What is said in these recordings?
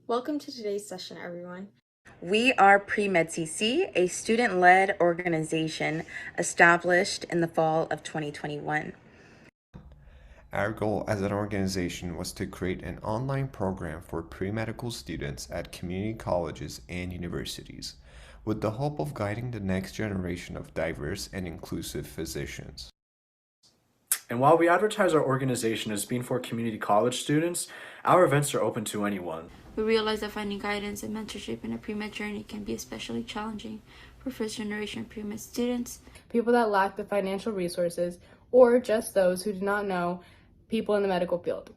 Welcome to today's session, everyone. We are Pre-Med CC, a student-led organization established in the fall of 2021. Our goal as an organization was to create an online program for pre-medical students at community colleges and universities, with the hope of guiding the next generation of diverse and inclusive physicians. And while we advertise our organization as being for community college students, our events are open to anyone. We realize that finding guidance and mentorship in a pre-med journey can be especially challenging for first-generation pre-med students, people that lack the financial resources, or just those who do not know people in the medical field.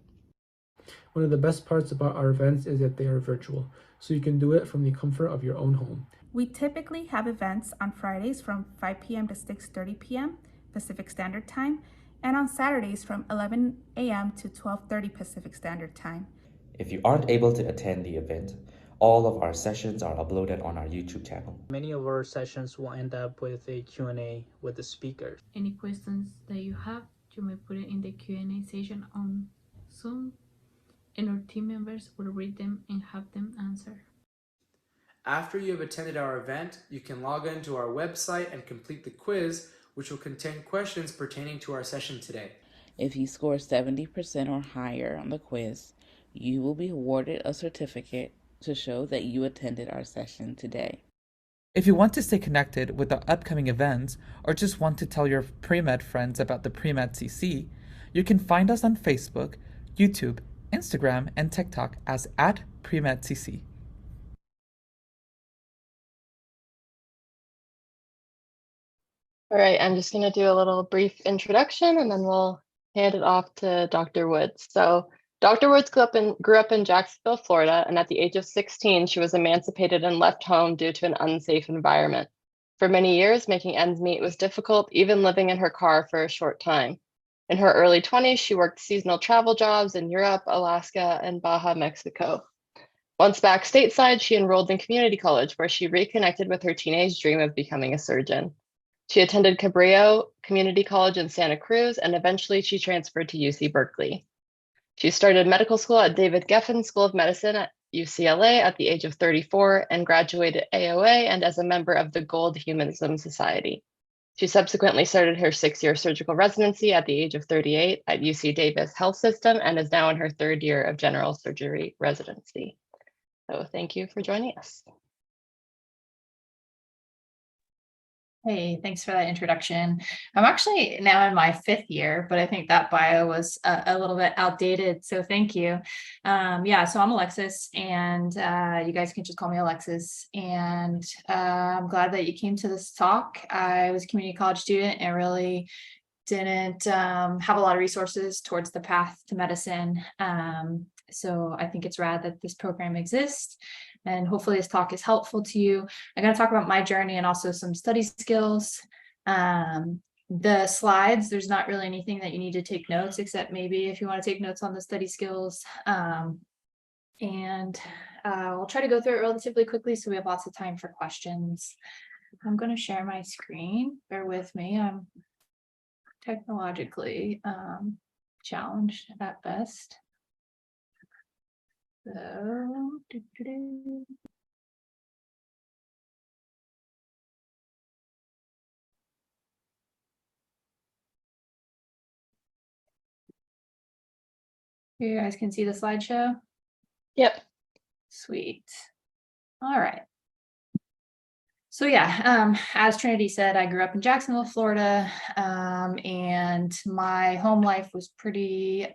One of the best parts about our events is that they are virtual, so you can do it from the comfort of your own home. We typically have events on Fridays from 5 p.m. to 6:30 p.m. Pacific Standard Time, and on Saturdays from 11 a.m. to 12:30 Pacific Standard Time. If you aren't able to attend the event, all of our sessions are uploaded on our YouTube channel. Many of our sessions will end up with a Q&A with the speakers. Any questions that you have, you may put it in the Q&A session on Zoom, and our team members will read them and have them answer. After you have attended our event, you can log into our website and complete the quiz, which will contain questions pertaining to our session today. If you score 70% or higher on the quiz, you will be awarded a certificate to show that you attended our session today. If you want to stay connected with the upcoming events or just want to tell your pre-med friends about the Pre-Med CC, you can find us on Facebook, YouTube, Instagram, and TikTok as @PreMedCC. All right, I'm just going to do a little brief introduction and then we'll hand it off to Dr. Woods. So Dr. Woods grew up in Jacksonville, Florida, and at the age of 16, she was emancipated and left home due to an unsafe environment. For many years, making ends meet was difficult, even living in her car for a short time. In her early 20s, she worked seasonal travel jobs in Europe, Alaska, and Baja, Mexico. Once back stateside, she enrolled in community college, where she reconnected with her teenage dream of becoming a surgeon. She attended Cabrillo Community College in Santa Cruz, and eventually she transferred to UC Berkeley. She started medical school at David Geffen School of Medicine at UCLA at the age of 34 and graduated AOA and as a member of the Gold Humanism Society. She subsequently started her 6-year surgical residency at the age of 38 at UC Davis Health System and is now in her 3rd year of general surgery residency. So thank you for joining us. Hey, thanks for that introduction. I'm actually now in my 5th year, but I think that bio was a little bit outdated. So thank you. Yeah, so I'm Alexis, and you guys can just call me Alexis. And I'm glad that you came to this talk. I was a community college student and really didn't have a lot of resources towards the path to medicine. So I think it's rad that this program exists. And hopefully this talk is helpful to you. I'm going to talk about my journey and also some study skills. The slides, there's not really anything that you need to take notes, except maybe if you want to take notes on the study skills. We'll try to go through it relatively quickly so we have lots of time for questions. I'm going to share my screen. Bear with me. I'm technologically challenged at best. So, you guys can see the slideshow? Yep. Sweet. All right. So yeah, as Trinity said, I grew up in Jacksonville, Florida, and my home life was pretty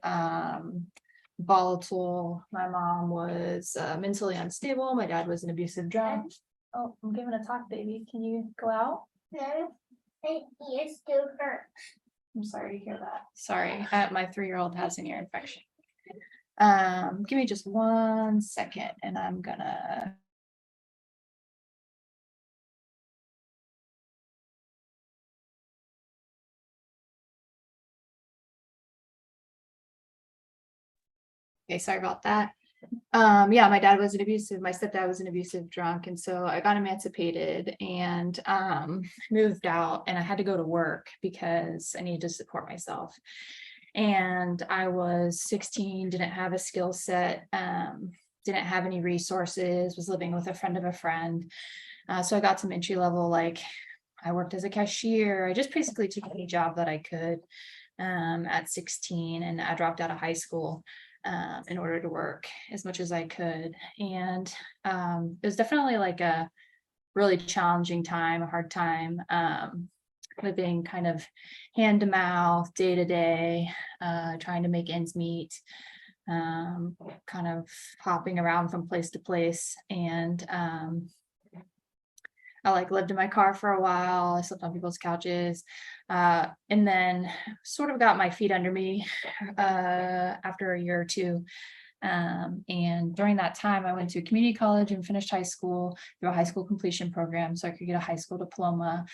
volatile. My mom was mentally unstable. My dad was an abusive drunk. Oh, I'm giving a talk, baby. Can you go out? No, my ear still hurts. I'm sorry to hear that. Sorry, my 3-year-old has an ear infection. Give me just 1 second, and I'm gonna. Okay, sorry about that. Yeah, my dad was my stepdad was an abusive drunk. And so I got emancipated and moved out, and I had to go to work because I needed to support myself. And I was 16, didn't have a skill set didn't have any resources, was living with a friend of a friend. So I got some entry level, like I worked as a cashier. I just basically took any job that I could at 16, and I dropped out of high school in order to work as much as I could. And it was definitely like a really challenging time, a hard time, living kind of hand to mouth, day to day, trying to make ends meet, kind of hopping around from place to place. And I like lived in my car for a while. I slept on people's couches, and then sort of got my feet under me after a year or two. And during that time, I went to a community college and finished high school through a high school completion program, so I could get a high school diploma.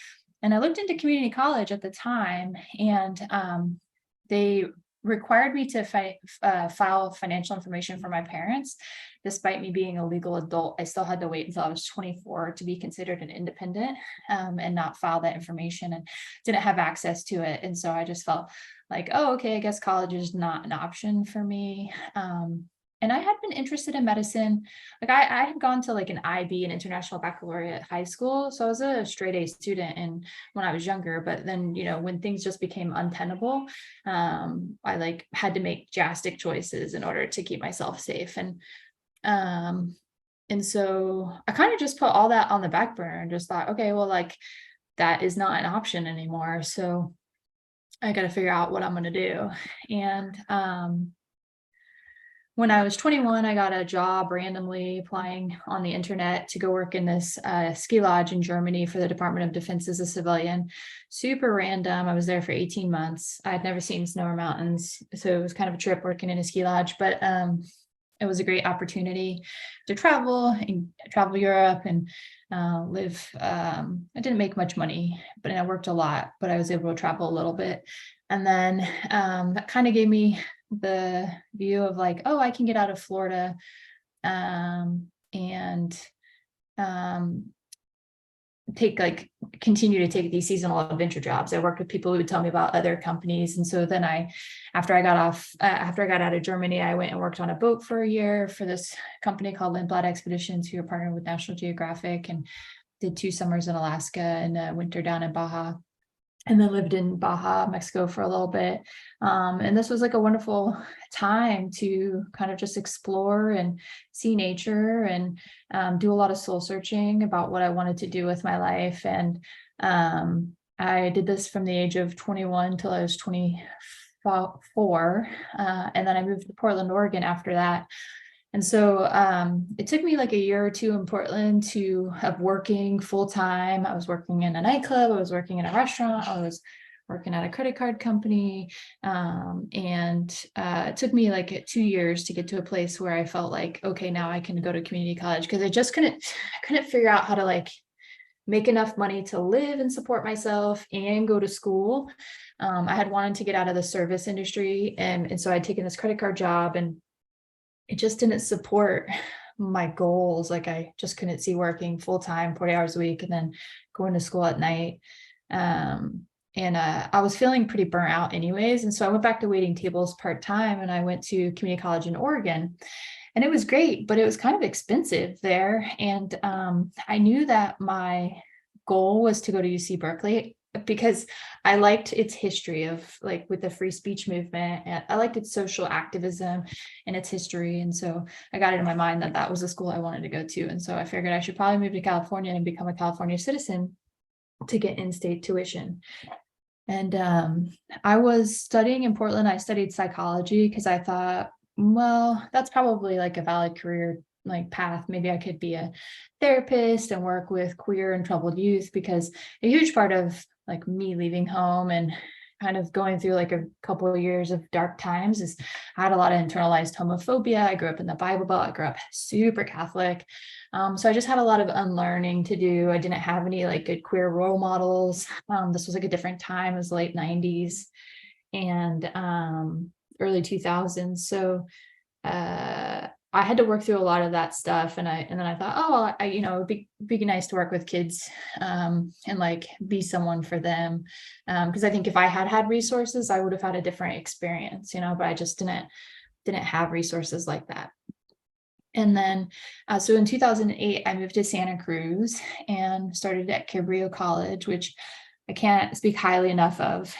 And I looked into community college at the time, and they required me to file financial information for my parents. Despite me being a legal adult, I still had to wait until I was 24 to be considered an independent, and not file that information, and didn't have access to it. And so I just felt like, oh, okay, I guess college is not an option for me. And I had been interested in medicine. Like I had gone to like an IB, an international baccalaureate high school. So I was a straight A student and when I was younger, but then, when things just became untenable, I like had to make drastic choices in order to keep myself safe. And so I kind of just put all that on the back burner and just thought, okay, well, like that is not an option anymore. So I got to figure out what I'm going to do. And, when I was 21, I got a job randomly applying on the internet to go work in this ski lodge in Germany for the Department of Defense as a civilian. Super random. I was there for 18 months. I had never seen snow or mountains, so it was kind of a trip working in a ski lodge, but it was a great opportunity to travel Europe and live. I didn't make much money, but I worked a lot, but I was able to travel a little bit. And then that kind of gave me the view of like, oh, I can get out of Florida and continue to take these seasonal adventure jobs. I worked with people who would tell me about other companies. And so then after I got out of Germany, I went and worked on a boat for a year for this company called Lindblad Expeditions, who are partnered with National Geographic, and did 2 summers in Alaska and a winter down in Baja. And then lived in Baja, Mexico for a little bit. And this was like a wonderful time to kind of just explore and see nature and do a lot of soul searching about what I wanted to do with my life. And I did this from the age of 21 till I was 24. And then I moved to Portland, Oregon after that. And so it took me like a year or two in Portland of working full time. I was working in a nightclub, I was working in a restaurant, I was working at a credit card company. And it took me like 2 years to get to a place where I felt like, okay, now I can go to community college, because I just couldn't figure out how to like make enough money to live and support myself and go to school. I had wanted to get out of the service industry. And so I'd taken this credit card job, and it just didn't support my goals. Like I just couldn't see working full time, 40 hours a week, and then going to school at night. And I was feeling pretty burnt out anyways. And so I went back to waiting tables part-time, and I went to community college in Oregon, and it was great, but it was kind of expensive there. And I knew that my goal was to go to UC Berkeley, because I liked its history of like with the free speech movement, and I liked its social activism and its history. And so I got it in my mind that that was the school I wanted to go to. And so I figured I should probably move to California and become a California citizen to get in-state tuition. And I was studying in Portland. I studied psychology because I thought, well, that's probably like a valid career like path. Maybe I could be a therapist and work with queer and troubled youth, because a huge part of like me leaving home and kind of going through like a couple of years of dark times is I had a lot of internalized homophobia. I grew up in the Bible Belt. I grew up super Catholic. So I just had a lot of unlearning to do. I didn't have any like good queer role models. This was like a different time. It was late 90s and early 2000s. So I had to work through a lot of that stuff. And then I thought, oh, well, it'd be nice to work with kids and like be someone for them. Because I think if I had resources, I would have had a different experience, but I just didn't have resources like that. And then, so in 2008, I moved to Santa Cruz and started at Cabrillo College, which I can't speak highly enough of.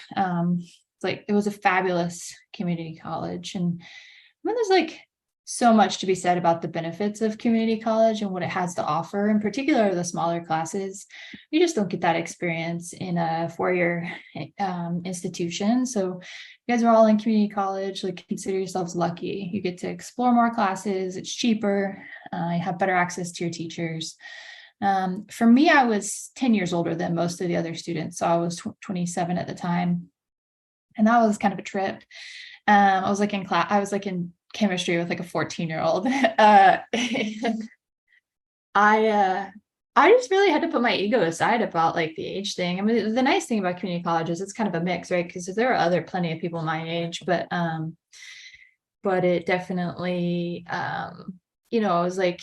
It was a fabulous community college. And I mean, there's like so much to be said about the benefits of community college and what it has to offer, in particular the smaller classes. You just don't get that experience in a four-year institution. So you guys are all in community college, like consider yourselves lucky. You get to explore more classes, it's cheaper, you have better access to your teachers. For me, I was 10 years older than most of the other students. So I was 27 at the time. And that was kind of a trip. I was like in chemistry with like a 14-year-old. I just really had to put my ego aside about like the age thing. I mean, the nice thing about community college is it's kind of a mix, right? Because there are plenty of people my age, but it definitely, it was like,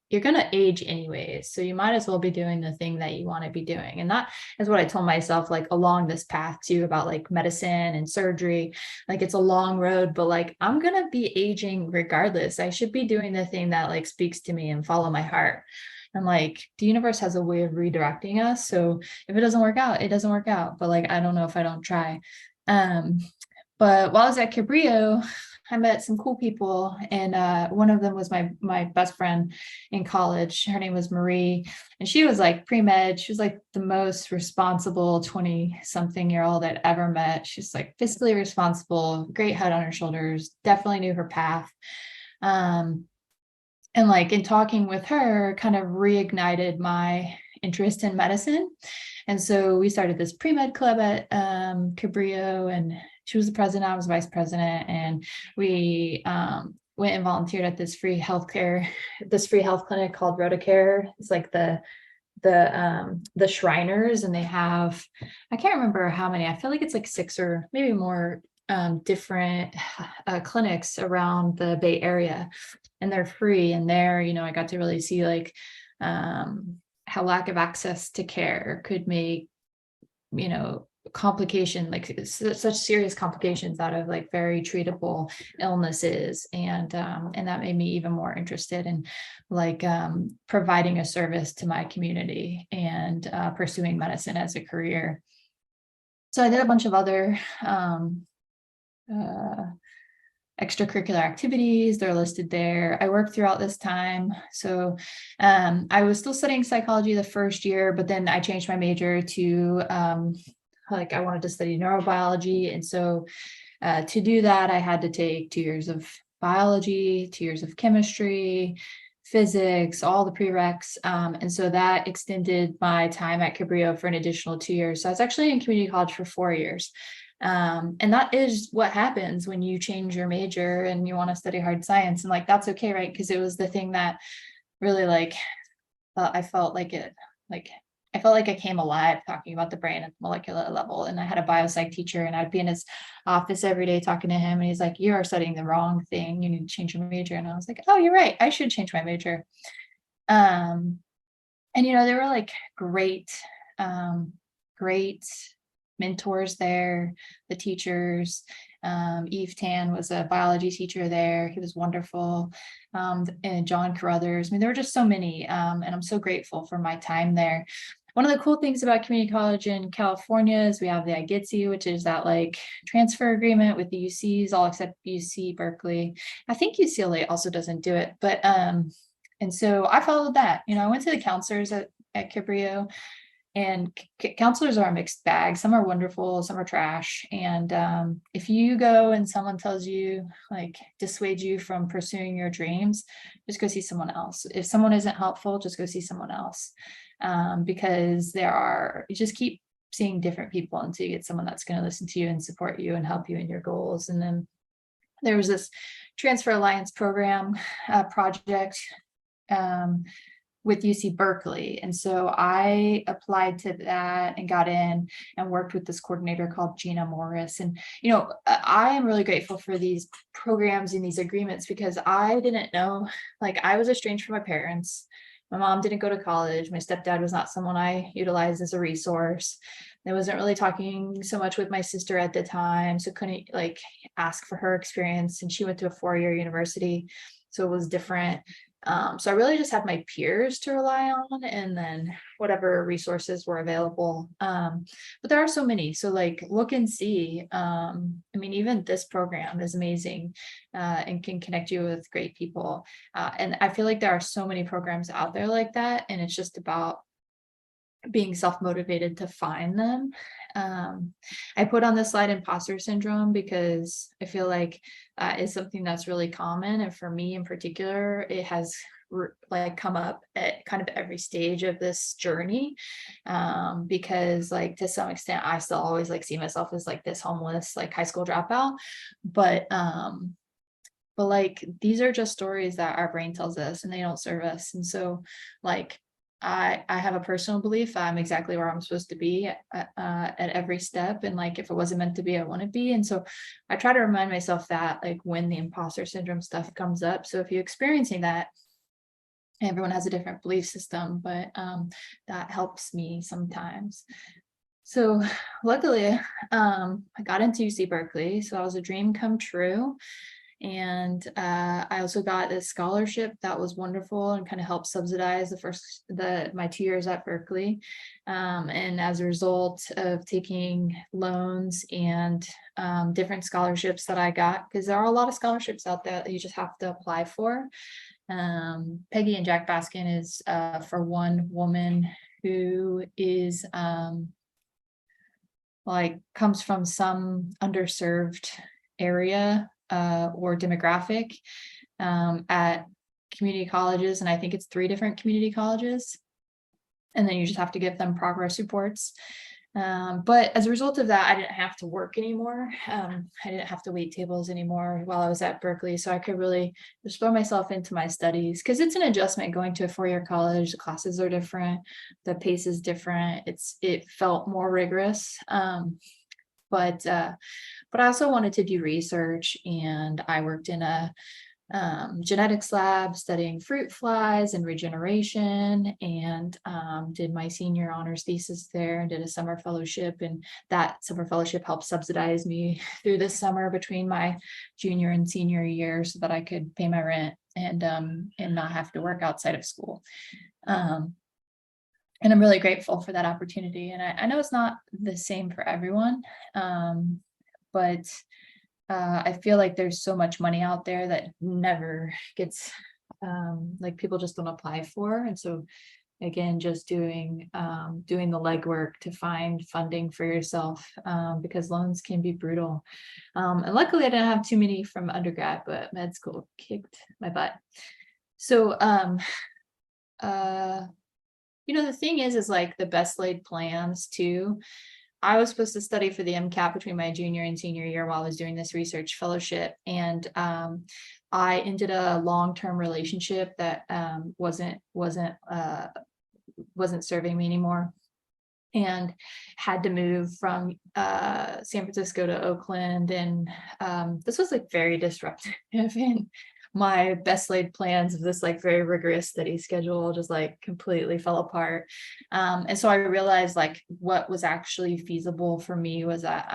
you're going to age anyways. So you might as well be doing the thing that you want to be doing. And that is what I told myself, like along this path too, about like medicine and surgery. Like it's a long road, but like, I'm going to be aging regardless. I should be doing the thing that like speaks to me and follow my heart. And like the universe has a way of redirecting us. So if it doesn't work out, it doesn't work out. But like, I don't know if I don't try. But while I was at Cabrillo, I met some cool people, and one of them was my best friend in college. Her name was Marie, and she was like pre-med. She was like the most responsible 20-something-year-old I'd ever met. She's like fiscally responsible, great head on her shoulders, definitely knew her path. And like in talking with her, kind of reignited my interest in medicine. And so we started this pre-med club at Cabrillo, and she was the president, I was vice president, and we went and volunteered at this free health clinic called Rotacare. It's like the Shriners, and they have, I can't remember how many, I feel like it's like 6 or maybe more different clinics around the Bay Area, and they're free. And there, I got to really see like how lack of access to care could make, complication, like such serious complications out of like very treatable illnesses. And that made me even more interested in like providing a service to my community and pursuing medicine as a career. So I did a bunch of other extracurricular activities. They're listed there. I worked throughout this time. So I was still studying psychology the first year, but then I changed my major to I wanted to study neurobiology. And so to do that, I had to take 2 years of biology, 2 years of chemistry, physics, all the prereqs. And so that extended my time at Cabrillo for an additional 2 years. So I was actually in community college for 4 years. And that is what happens when you change your major and you want to study hard science. And like, that's okay, right? Because it was the thing that really like, I felt like I came alive talking about the brain at the molecular level. And I had a biopsych teacher, and I'd be in his office every day talking to him. And he's like, you are studying the wrong thing. You need to change your major. And I was like, oh, you're right. I should change my major. And, there were like great mentors there, the teachers. Eve Tan was a biology teacher there. He was wonderful. And John Carruthers. I mean, there were just so many. And I'm so grateful for my time there. One of the cool things about community college in California is we have the IGTC, which is that like transfer agreement with the UCs, all except UC Berkeley. I think UCLA also doesn't do it, but and so I followed that. I went to the counselors at Cabrillo, and counselors are a mixed bag. Some are wonderful, some are trash. And if you go and someone tells you, like, dissuade you from pursuing your dreams, just go see someone else. If someone isn't helpful, just go see someone else. Because you just keep seeing different people until you get someone that's going to listen to you and support you and help you in your goals. And then there was this Transfer Alliance program project with UC Berkeley. And so I applied to that and got in and worked with this coordinator called Gina Morris. And, I am really grateful for these programs and these agreements, because I didn't know, like, I was estranged from my parents. My mom didn't go to college. My stepdad was not someone I utilized as a resource. I wasn't really talking so much with my sister at the time, so couldn't like ask for her experience. And she went to a 4-year university. So it was different. So I really just had my peers to rely on, and then whatever resources were available. But there are so many. So like look and see. I mean, even this program is amazing and can connect you with great people. And I feel like there are so many programs out there like that. And it's just about being self-motivated to find them. I put on this slide imposter syndrome because I feel like is something that's really common. And for me in particular, it has like come up at kind of every stage of this journey. Because like to some extent, I still always like see myself as like this homeless, like high school dropout. But like these are just stories that our brain tells us and they don't serve us. And so like I have a personal belief I'm exactly where I'm supposed to be at every step. And like, if it wasn't meant to be, I wouldn't be. And so I try to remind myself that like when the imposter syndrome stuff comes up. So if you're experiencing that, everyone has a different belief system, but that helps me sometimes. So luckily, I got into UC Berkeley. So that was a dream come true. And I also got a scholarship that was wonderful and kind of helped subsidize my 2 years at Berkeley. And as a result of taking loans and different scholarships that I got, because there are a lot of scholarships out there that you just have to apply for. Peggy and Jack Baskin is for one woman who is like comes from some underserved area or demographic at community colleges. And I think it's 3 different community colleges. And then you just have to give them progress reports. But as a result of that, I didn't have to work anymore. I didn't have to wait tables anymore while I was at Berkeley. So I could really just throw myself into my studies, because it's an adjustment going to a 4-year college. The classes are different. The pace is different. It felt more rigorous. But I also wanted to do research, and I worked in a genetics lab studying fruit flies and regeneration, and did my senior honors thesis there and did a summer fellowship. And that summer fellowship helped subsidize me through this summer between my junior and senior year so that I could pay my rent and not have to work outside of school. And I'm really grateful for that opportunity. And I know it's not the same for everyone, but I feel like there's so much money out there that never gets, like people just don't apply for. And so again, just doing the legwork to find funding for yourself, because loans can be brutal. And luckily I didn't have too many from undergrad, but med school kicked my butt. So, the thing is like the best laid plans too. I was supposed to study for the MCAT between my junior and senior year while I was doing this research fellowship. And I ended a long-term relationship that wasn't serving me anymore, and had to move from San Francisco to Oakland. And this was like very disruptive. And my best laid plans of this like very rigorous study schedule just like completely fell apart. And so I realized like what was actually feasible for me was that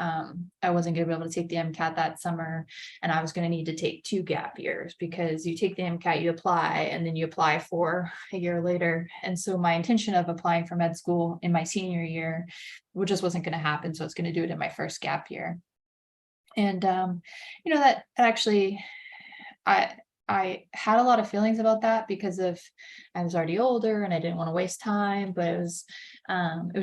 I wasn't going to be able to take the MCAT that summer, and I was going to need to take 2 gap years, because you take the MCAT, you apply, and then you apply for a year later. And so my intention of applying for med school in my senior year just wasn't going to happen. So I was going to do it in my first gap year. And that actually I had a lot of feelings about that, because I was already older and I didn't want to waste time, but it was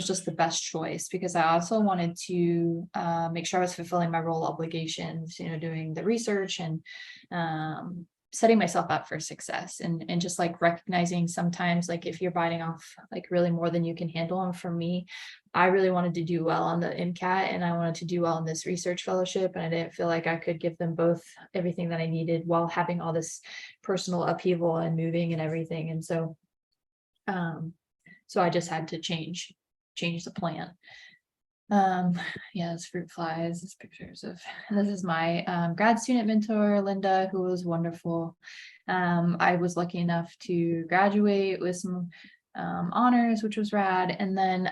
just the best choice, because I also wanted to make sure I was fulfilling my role obligations, doing the research and setting myself up for success, and just like recognizing sometimes like if you're biting off like really more than you can handle. And for me, I really wanted to do well on the MCAT, and I wanted to do well in this research fellowship, and I didn't feel like I could give them both everything that I needed while having all this personal upheaval and moving and everything. And so I just had to change the plan. It's fruit flies, it's pictures of, and this is my grad student mentor, Linda, who was wonderful. I was lucky enough to graduate with some honors, which was rad. And then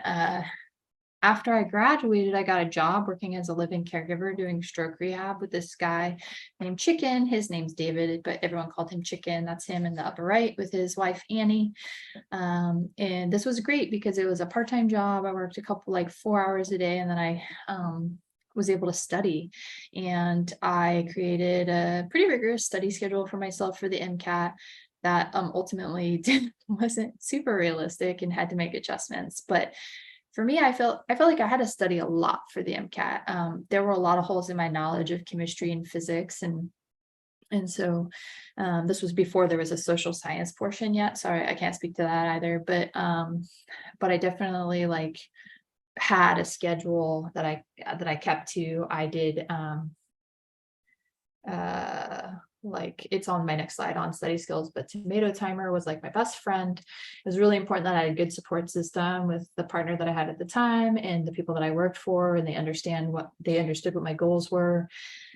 after I graduated, I got a job working as a live-in caregiver doing stroke rehab with this guy named Chicken. His name's David, but everyone called him Chicken. That's him in the upper right with his wife, Annie. And this was great because it was a part-time job. I worked a couple, like 4 hours a day, and then I was able to study. And I created a pretty rigorous study schedule for myself for the MCAT that ultimately wasn't super realistic and had to make adjustments. But for me, I felt like I had to study a lot for the MCAT. There were a lot of holes in my knowledge of chemistry and physics, and so this was before there was a social science portion yet. Sorry, I can't speak to that either. But I definitely like had a schedule that I kept to. I did like it's on my next slide on study skills, but tomato timer was like my best friend. It was really important that I had a good support system with the partner that I had at the time and the people that I worked for, and they understood what my goals were.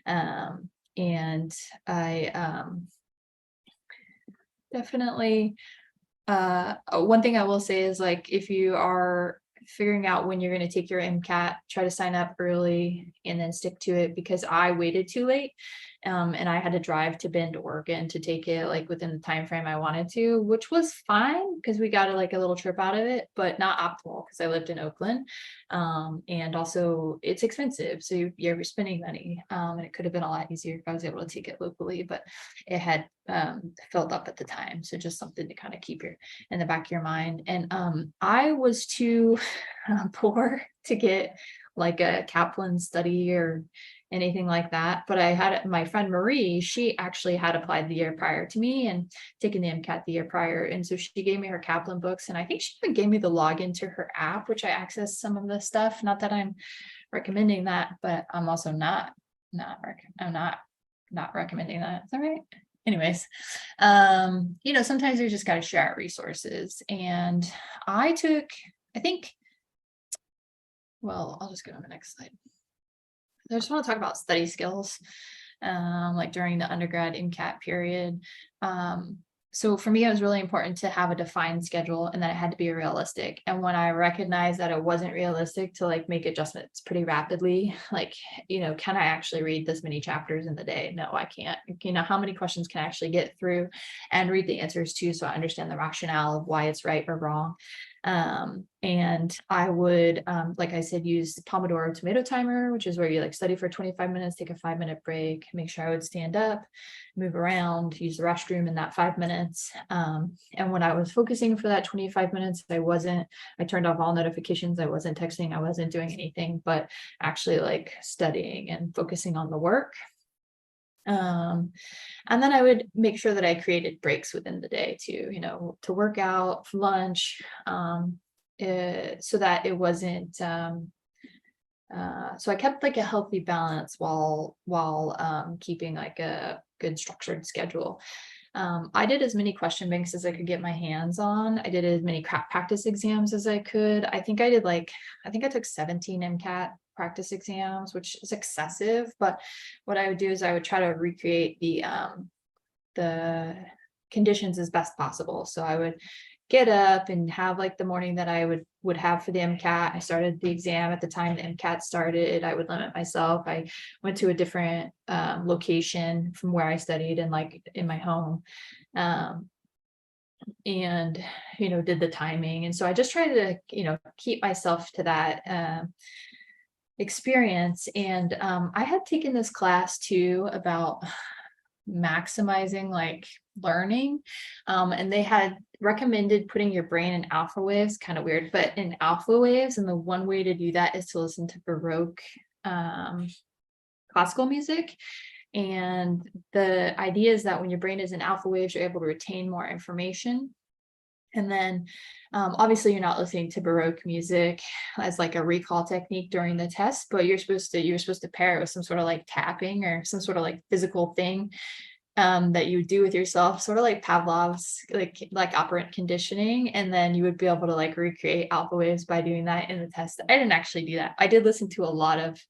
And I definitely one thing I will say is, like, if you are figuring out when you're going to take your MCAT, try to sign up early and then stick to it, because I waited too late. And I had to drive to Bend, Oregon to take it like within the time frame I wanted to, which was fine because we got like a little trip out of it, but not optimal because I lived in Oakland. And also it's expensive. So you're spending money. And it could have been a lot easier if I was able to take it locally, but it had filled up at the time. So just something to kind of keep in the back of your mind. And I was too poor to get like a Kaplan study or anything like that. But I had my friend Marie, she actually had applied the year prior to me and taken the MCAT the year prior. And so she gave me her Kaplan books, and I think she even gave me the login to her app, which I accessed some of the stuff. Not that I'm recommending that, but I'm also not recommending that. Is that right? Anyways, sometimes you just got to share our resources. And I'll just go on the next slide. I just want to talk about study skills, like during the undergrad MCAT period. So for me, it was really important to have a defined schedule and that it had to be realistic. And when I recognized that it wasn't realistic to like make adjustments pretty rapidly, like, can I actually read this many chapters in the day? No, I can't. How many questions can I actually get through and read the answers to, so I understand the rationale of why it's right or wrong? And I would, like I said, use Pomodoro tomato timer, which is where you like study for 25 minutes, take a 5-minute break, make sure I would stand up, move around, use the restroom in that 5 minutes. And when I was focusing for that 25 minutes, I turned off all notifications. I wasn't texting. I wasn't doing anything, but actually like studying and focusing on the work. And then I would make sure that I created breaks within the day to work out, lunch, so that it wasn't, so I kept like a healthy balance while keeping like a good structured schedule. I did as many question banks as I could get my hands on. I did as many practice exams as I could. I think I took 17 MCAT practice exams, which is excessive, but what I would do is I would try to recreate the conditions as best possible. So I would get up and have like the morning that I would have for the MCAT. I started the exam at the time the MCAT started. I would limit myself. I went to a different location from where I studied and like in my home. And did the timing. And so I just tried to keep myself to that experience. And I had taken this class too about maximizing like learning, and they had recommended putting your brain in alpha waves, kind of weird, but in alpha waves. And the one way to do that is to listen to Baroque classical music. And the idea is that when your brain is in alpha waves, you're able to retain more information. And then obviously you're not listening to Baroque music as like a recall technique during the test, but you're supposed to pair it with some sort of like tapping or some sort of like physical thing that you would do with yourself, sort of like Pavlov's like operant conditioning. And then you would be able to like recreate alpha waves by doing that in the test. I didn't actually do that. I did listen to a lot of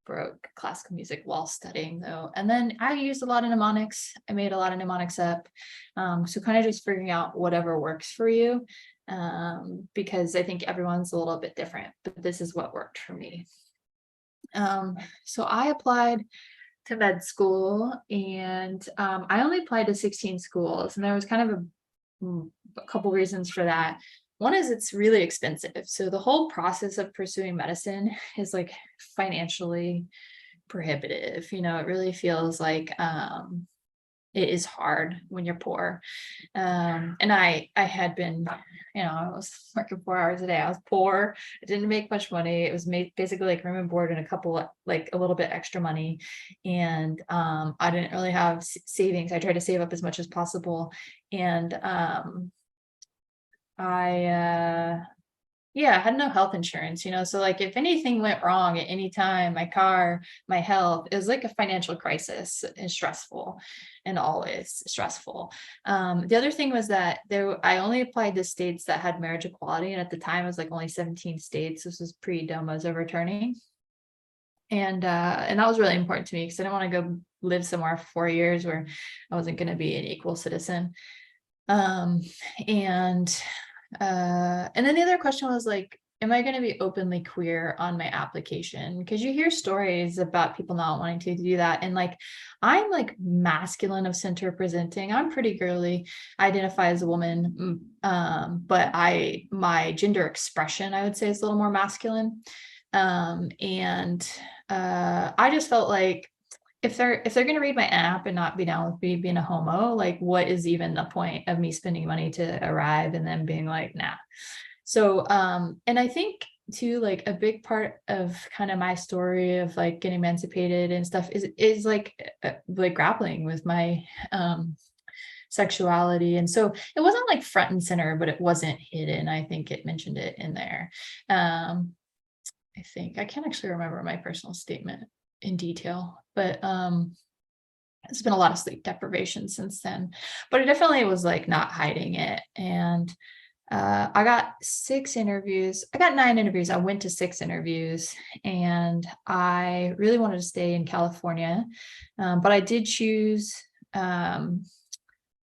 Baroque classical music while studying though. And then I used a lot of mnemonics. I made a lot of mnemonics up. So kind of just figuring out whatever works for you. because I think everyone's a little bit different, but this is what worked for me. So I applied to med school, and I only applied to 16 schools, and there was kind of a couple reasons for that. One is it's really expensive. So the whole process of pursuing medicine is like financially prohibitive. You know, it really feels like it is hard when you're poor. And I had been, you know, I was working 4 hours a day. I was poor. I didn't make much money. It was basically like room and board and a little bit extra money. And I didn't really have savings. I tried to save up as much as possible. And I had no health insurance, you know, so like if anything went wrong at any time, my car, my health, it was like a financial crisis and stressful, and always stressful. The other thing was that I only applied to states that had marriage equality, and at the time it was like only 17 states. This was pre-DOMA's overturning. And that was really important to me because I didn't want to go live somewhere for 4 years where I wasn't going to be an equal citizen. And then the other question was like, am I going to be openly queer on my application? Because you hear stories about people not wanting to do that. And like, I'm like masculine of center presenting. I'm pretty girly. I identify as a woman, but my gender expression, I would say, is a little more masculine. I just felt like if they're going to read my app and not be down with me being a homo, like what is even the point of me spending money to arrive and then being like, nah. So, and I think too, like a big part of kind of my story of like getting emancipated and stuff is like grappling with my, sexuality. And so it wasn't like front and center, but it wasn't hidden. I think it mentioned it in there. I think I can't actually remember my personal statement in detail, but it's been a lot of sleep deprivation since then, but it definitely was like not hiding it. And I got 6 interviews. I got 9 interviews. I went to 6 interviews, and I really wanted to stay in California, but I did choose.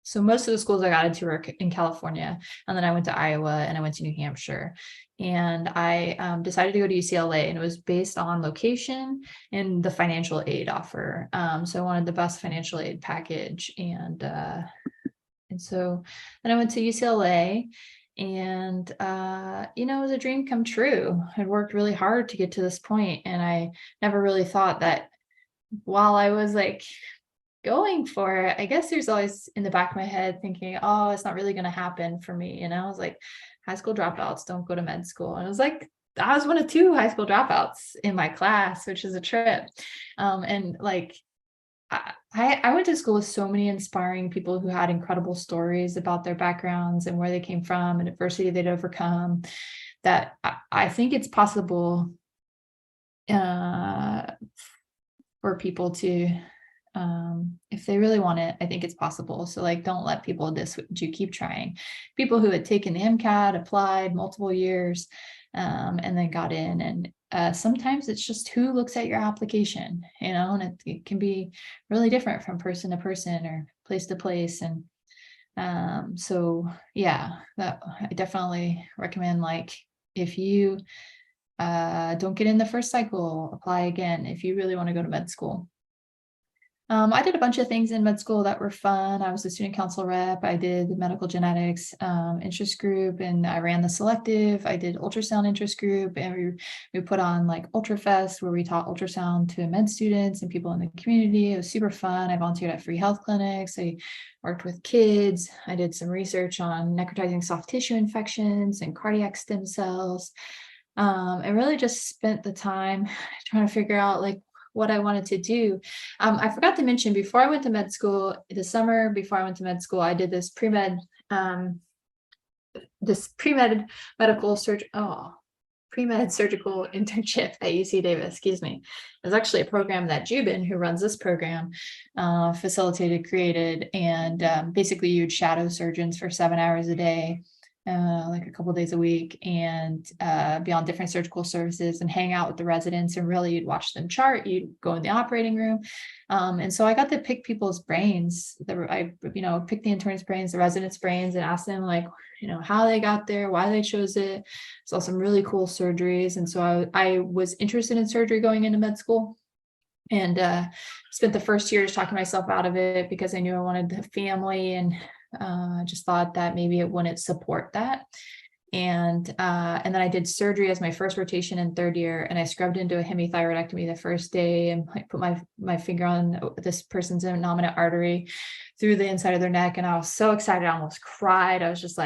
So most of the schools I got into were in California, and then I went to Iowa and I went to New Hampshire, and I decided to go to UCLA, and it was based on location and the financial aid offer. So I wanted the best financial aid package, and so then I went to UCLA, and you know, it was a dream come true. I'd worked really hard to get to this point, and I never really thought that while I was like going for it, I guess there's always in the back of my head thinking, oh, it's not really going to happen for me. And I was like, high school dropouts don't go to med school. And I was like, I was one of 2 high school dropouts in my class, which is a trip. And like, I went to school with so many inspiring people who had incredible stories about their backgrounds and where they came from and adversity they'd overcome, that I think it's possible for people to, if they really want it, I think it's possible. So like, don't let people dissuade you, keep trying. People who had taken the MCAT, applied multiple years, and then got in. And sometimes it's just who looks at your application, you know, and it can be really different from person to person or place to place. And so yeah, that I definitely recommend, like, if you don't get in the first cycle, apply again if you really want to go to med school. I did a bunch of things in med school that were fun. I was a student council rep. I did the medical genetics interest group, and I ran the selective. I did ultrasound interest group, and we put on like UltraFest, where we taught ultrasound to med students and people in the community. It was super fun. I volunteered at free health clinics. I worked with kids. I did some research on necrotizing soft tissue infections and cardiac stem cells. I really just spent the time trying to figure out like what I wanted to do. I forgot to mention, before I went to med school, the summer before I went to med school, I did this pre-med surgical internship at UC Davis, excuse me. It was actually a program that Jubin, who runs this program, facilitated, created, and basically you'd shadow surgeons for 7 hours a day. like a couple days a week, and be on different surgical services and hang out with the residents, and really you'd watch them chart, you'd go in the operating room. And so I got to pick people's brains. I picked the interns' brains, the residents' brains, and asked them like, how they got there, why they chose it. Saw some really cool surgeries. And so I was interested in surgery going into med school. And spent the first years talking myself out of it because I knew I wanted the family, and just thought that maybe it wouldn't support that. And then I did surgery as my first rotation in third year, and I scrubbed into a hemithyroidectomy the first day, and I put my finger on this person's innominate artery through the inside of their neck, and I was so excited, I almost cried. I was just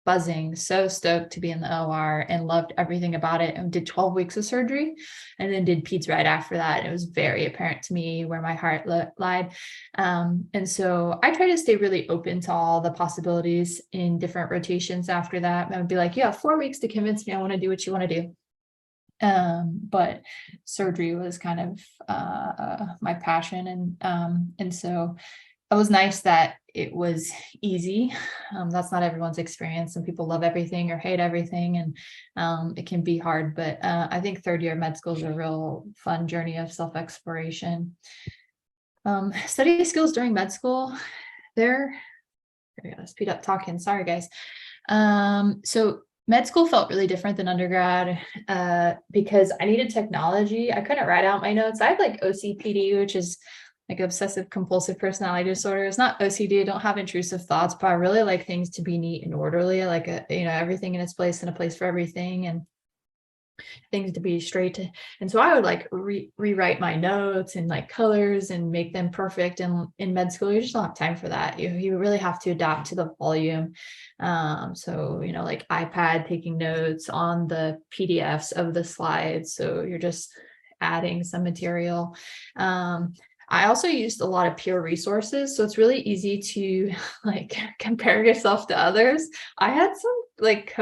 buzzing, so stoked to be in the OR, and loved everything about it, and did 12 weeks of surgery, and then did peds right after that. It was very apparent to me where my heart lied. And so I try to stay really open to all the possibilities in different rotations after that. I would be like, you have 4 weeks to convince me I want to do what you want to do. But surgery was kind of my passion. And so it was nice that it was easy. That's not everyone's experience. Some people love everything or hate everything, and it can be hard. But I think third year med school is a real fun journey of self-exploration. Study skills during med school, I gotta speed up talking. Sorry, guys. So med school felt really different than undergrad because I needed technology. I couldn't write out my notes. I had like OCPD, which is like obsessive compulsive personality disorder. It's not OCD. I don't have intrusive thoughts, but I really like things to be neat and orderly. I like everything in its place and a place for everything, and things to be straight. And so I would like rewrite my notes in like colors and make them perfect. And in med school, you just don't have time for that. You really have to adapt to the volume. So, like iPad taking notes on the PDFs of the slides. So you're just adding some material. I also used a lot of peer resources, so it's really easy to like compare yourself to others. I had some like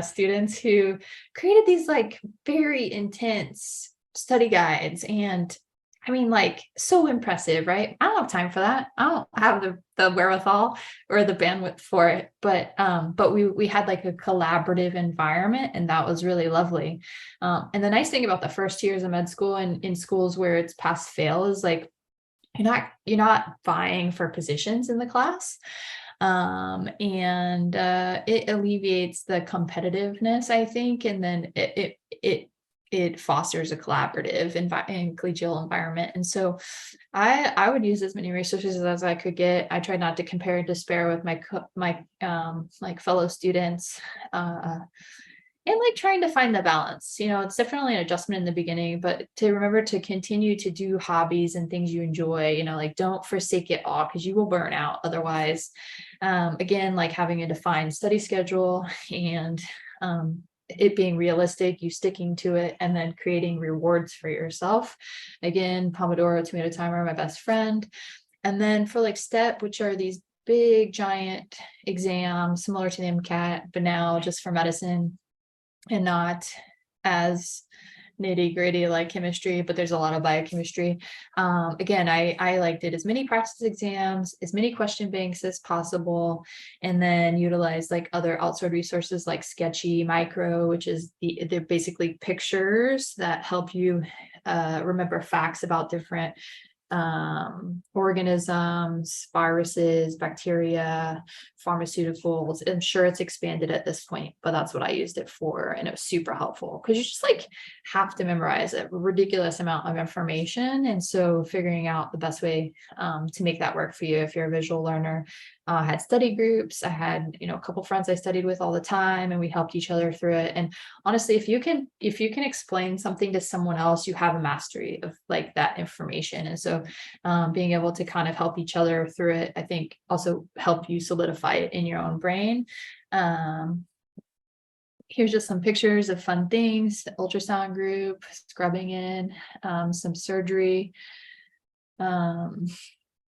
students who created these like very intense study guides, and I mean, like, so impressive, right? I don't have time for that. I don't have the wherewithal or the bandwidth for it. But we had like a collaborative environment, and that was really lovely. And the nice thing about the first years of med school and in schools where it's pass fail is like you're not vying for positions in the class. And it alleviates the competitiveness, I think, and then it fosters a collaborative and collegial environment. And so I would use as many resources as I could get. I tried not to compare and despair with my like fellow students, and like trying to find the balance. It's definitely an adjustment in the beginning, but to remember to continue to do hobbies and things you enjoy, like don't forsake it all, because you will burn out otherwise. Again, like having a defined study schedule, and it being realistic, you sticking to it, and then creating rewards for yourself. Again, Pomodoro, tomato timer, my best friend. And then for like STEP, which are these big giant exams similar to the MCAT, but now just for medicine and not as nitty gritty like chemistry, but there's a lot of biochemistry. Again, I like did as many practice exams, as many question banks as possible, and then utilize like other outsourced resources like Sketchy Micro, which is they're basically pictures that help you remember facts about different organisms, viruses, bacteria, pharmaceuticals. I'm sure it's expanded at this point, but that's what I used it for. And it was super helpful because you just like have to memorize a ridiculous amount of information. And so figuring out the best way to make that work for you if you're a visual learner. I had study groups. I had, a couple friends I studied with all the time, and we helped each other through it. And honestly, if you can explain something to someone else, you have a mastery of like that information. And so being able to kind of help each other through it, I think also help you solidify it in your own brain. Here's just some pictures of fun things, the ultrasound group, scrubbing in, some surgery,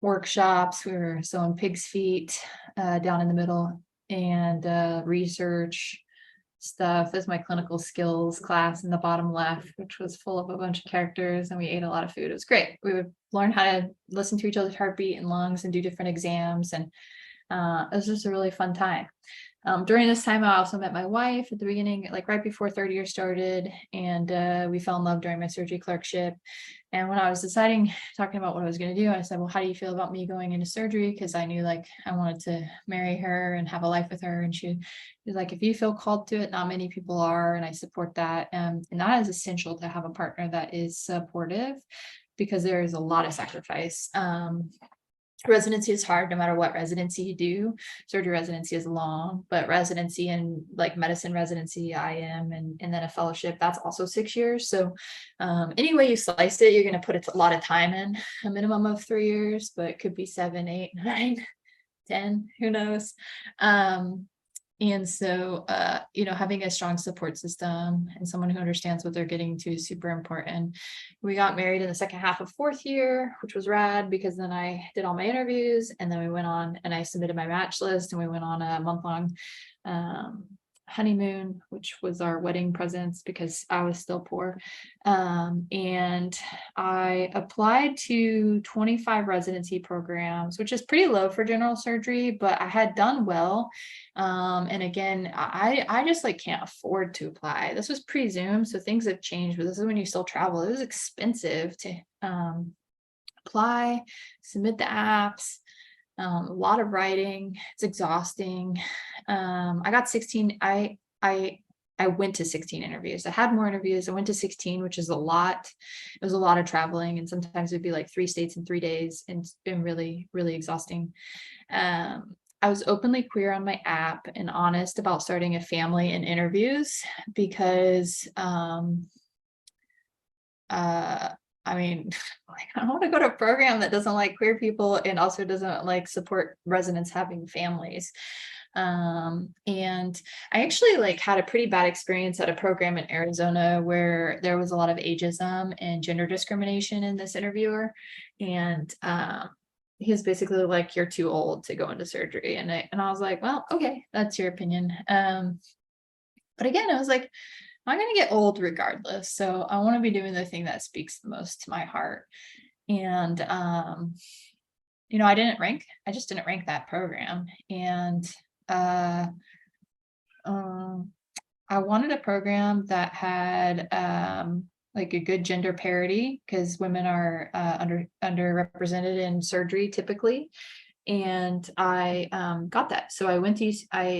workshops. We were sewing pig's feet down in the middle, and research stuff as my clinical skills class in the bottom left, which was full of a bunch of characters, and we ate a lot of food. It was great. We would learn how to listen to each other's heartbeat and lungs and do different exams. And It was just a really fun time. During this time, I also met my wife at the beginning, like right before third year started, and we fell in love during my surgery clerkship. And when I was talking about what I was going to do, I said, well, how do you feel about me going into surgery? Because I knew like I wanted to marry her and have a life with her. And she was like, if you feel called to it, not many people are, and I support that. And that is essential to have a partner that is supportive, because there is a lot of sacrifice. Residency is hard no matter what residency you do. Surgery residency is long, but residency and like medicine residency, IM, and then a fellowship, that's also 6 years. So any way you slice it, you're going to put a lot of time in, a minimum of 3 years, but it could be 7, 8, 9, 10, who knows. And so, having a strong support system and someone who understands what they're getting to is super important. We got married in the second half of fourth year, which was rad, because then I did all my interviews, and then we went on and I submitted my match list, and we went on a month-long honeymoon, which was our wedding presents because I was still poor. And I applied to 25 residency programs, which is pretty low for general surgery, but I had done well. And again, I just like can't afford to apply. This was pre-Zoom, so things have changed, but this is when you still travel. It was expensive to apply, submit the apps. A lot of writing. It's exhausting. I got 16. I went to 16 interviews. I had more interviews. I went to 16, which is a lot. It was a lot of traveling, and sometimes it'd be like 3 states in 3 days, and it's been really, really exhausting. I was openly queer on my app and honest about starting a family in interviews, because I mean, like, I don't want to go to a program that doesn't like queer people and also doesn't like support residents having families. And I actually like had a pretty bad experience at a program in Arizona where there was a lot of ageism and gender discrimination in this interviewer. And he was basically like, you're too old to go into surgery. And I was like, well, okay, that's your opinion. But again, I was like, I'm going to get old regardless. So I want to be doing the thing that speaks the most to my heart. And, I just didn't rank that program. And I wanted a program that had like a good gender parity, because women are underrepresented in surgery typically. And I got that. So I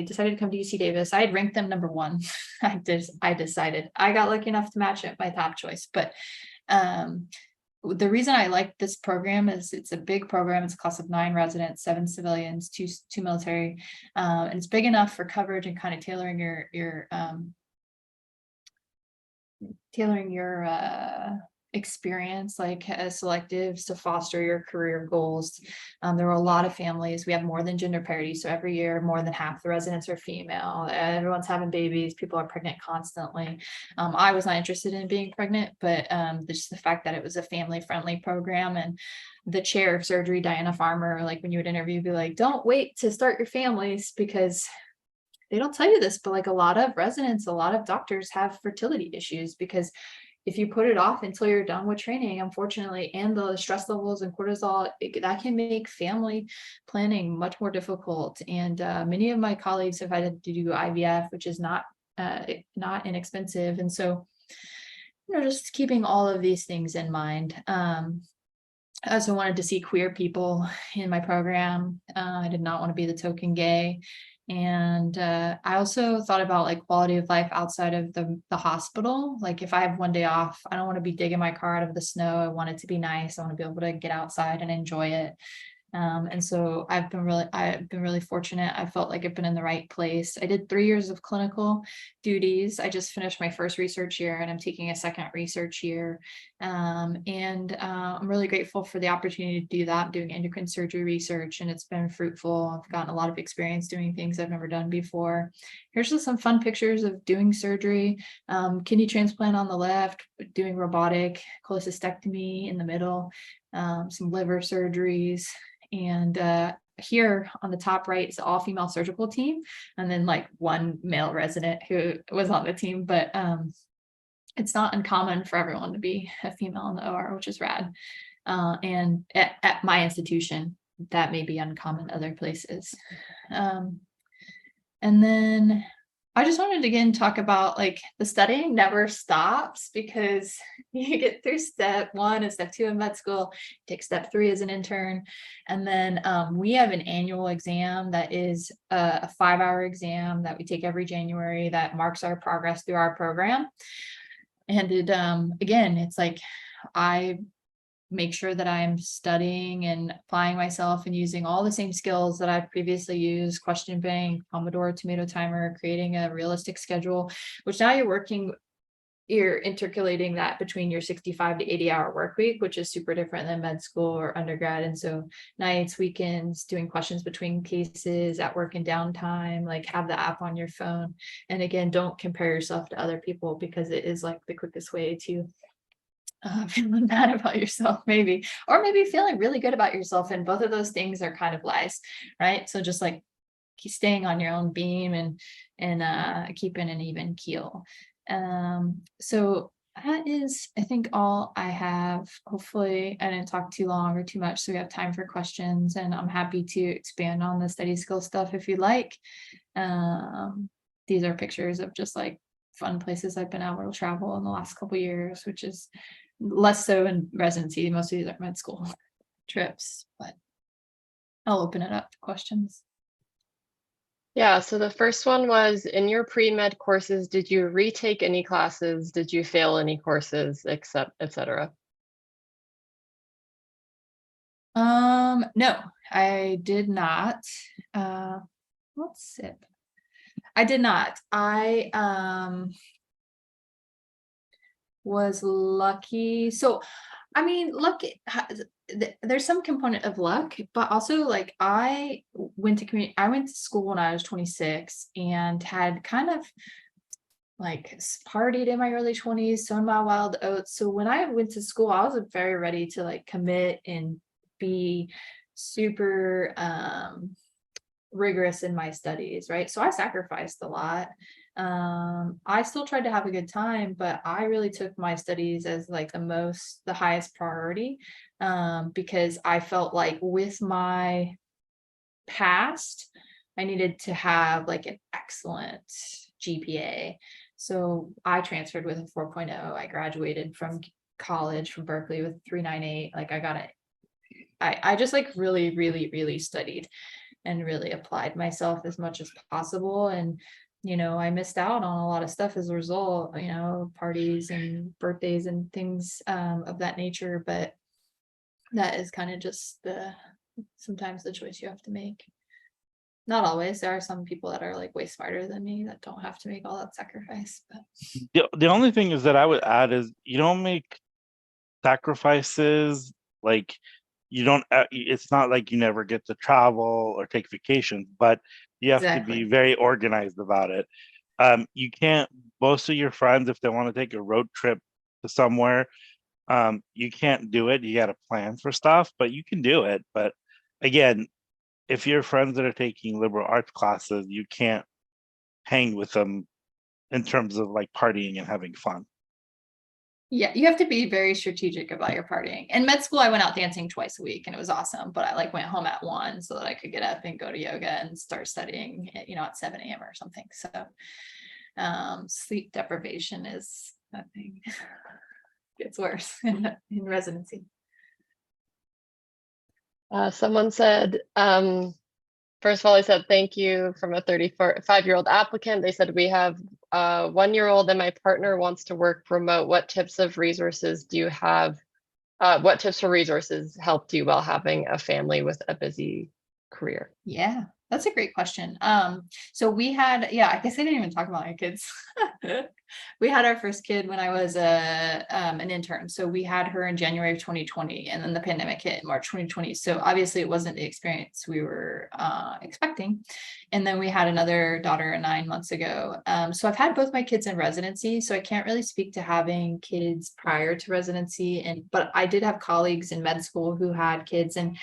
decided to come to UC Davis. I had ranked them number 1. I decided I got lucky enough to match it, my top choice. But the reason I like this program is it's a big program. It's a class of 9 residents, 7 civilians, two military. And it's big enough for coverage and kind of tailoring your experience, like selectives to foster your career goals. There were a lot of families. We have more than gender parity. So every year, more than half the residents are female. Everyone's having babies. People are pregnant constantly. I was not interested in being pregnant, but just the fact that it was a family-friendly program, and the chair of surgery, Diana Farmer, like when you would interview, be like, don't wait to start your families, because they don't tell you this, but like a lot of residents, a lot of doctors have fertility issues, because if you put it off until you're done with training, unfortunately, and the stress levels and cortisol, that can make family planning much more difficult. And many of my colleagues have had to do IVF, which is not inexpensive. And so, just keeping all of these things in mind. I also wanted to see queer people in my program. I did not want to be the token gay. And I also thought about like quality of life outside of the hospital. Like if I have one day off, I don't want to be digging my car out of the snow. I want it to be nice. I want to be able to get outside and enjoy it. And so I've been really fortunate. I felt like I've been in the right place. I did 3 years of clinical duties. I just finished my first research year, and I'm taking a second research year. And I'm really grateful for the opportunity to do that, doing endocrine surgery research, and it's been fruitful. I've gotten a lot of experience doing things I've never done before. Here's just some fun pictures of doing surgery. Kidney transplant on the left, doing robotic cholecystectomy in the middle, some liver surgeries. And here on the top right is the all-female surgical team, and then like one male resident who was on the team. But it's not uncommon for everyone to be a female in the OR, which is rad. And at my institution, that may be uncommon other places. And then I just wanted to again talk about like the studying never stops, because you get through step 1 and step 2 in med school, take step 3 as an intern. And then we have an annual exam that is a 5-hour exam that we take every January that marks our progress through our program. And it, again, it's like, I make sure that I'm studying and applying myself and using all the same skills that I've previously used: question bank, Pomodoro, tomato timer, creating a realistic schedule, which now you're intercalating that between your 65 to 80-hour work week, which is super different than med school or undergrad. And so nights, weekends, doing questions between cases, at work and downtime, like have the app on your phone. And again, don't compare yourself to other people, because it is like the quickest way to feeling bad about yourself, maybe, or maybe feeling really good about yourself. And both of those things are kind of lies, right? So just like keep staying on your own beam and keeping an even keel. So that is, I think, all I have. Hopefully I didn't talk too long or too much, so we have time for questions, and I'm happy to expand on the study skill stuff if you'd like. These are pictures of just like fun places I've been able to travel in the last couple of years, which is less so in residency. Most of these are med school trips, but I'll open it up to questions. Yeah, so the first one was, in your pre-med courses, did you retake any classes? Did you fail any courses, except etc.? No, I did not. Let's see. I did not. I was lucky. So, I mean, luck, there's some component of luck, but also like I went to school when I was 26 and had kind of like partied in my early 20s, sown my wild oats. So when I went to school, I was very ready to like commit and be super rigorous in my studies, right? So I sacrificed a lot. I still tried to have a good time, but I really took my studies as like the highest priority, because I felt like with my past, I needed to have like an excellent GPA. So I transferred with a 4.0. I graduated from college from Berkeley with 3.98. Like I got it. I just like really, really, really studied and really applied myself as much as possible. And, you know, I missed out on a lot of stuff as a result, you know, parties and birthdays and things of that nature. But that is kind of just sometimes the choice you have to make. Not always. There are some people that are like way smarter than me that don't have to make all that sacrifice. But the only thing is that I would add is you don't make sacrifices like you don't. It's not like you never get to travel or take vacations, but you have to be very organized about it. You can't. Most of your friends, if they want to take a road trip to somewhere, you can't do it. You got to plan for stuff, but you can do it. But again, if you're friends that are taking liberal arts classes, you can't hang with them in terms of like partying and having fun. Yeah, you have to be very strategic about your partying. In med school, I went out dancing twice a week and it was awesome, but I like went home at 1 so that I could get up and go to yoga and start studying, you know, at 7 a.m. or something. So sleep deprivation is, I think, gets worse in residency. Someone said, first of all, they said, thank you from a 35-year-old applicant. They said, we have a 1-year-old and my partner wants to work remote. What tips of resources do you have? What tips for resources helped you while having a family with a busy career? Yeah, that's a great question. So we had, I guess I didn't even talk about my kids. We had our first kid when I was an intern. So we had her in January of 2020, and then the pandemic hit in March 2020. So obviously it wasn't the experience we were expecting. And then we had another daughter 9 months ago. So I've had both my kids in residency, so I can't really speak to having kids prior to residency. But I did have colleagues in med school who had kids, and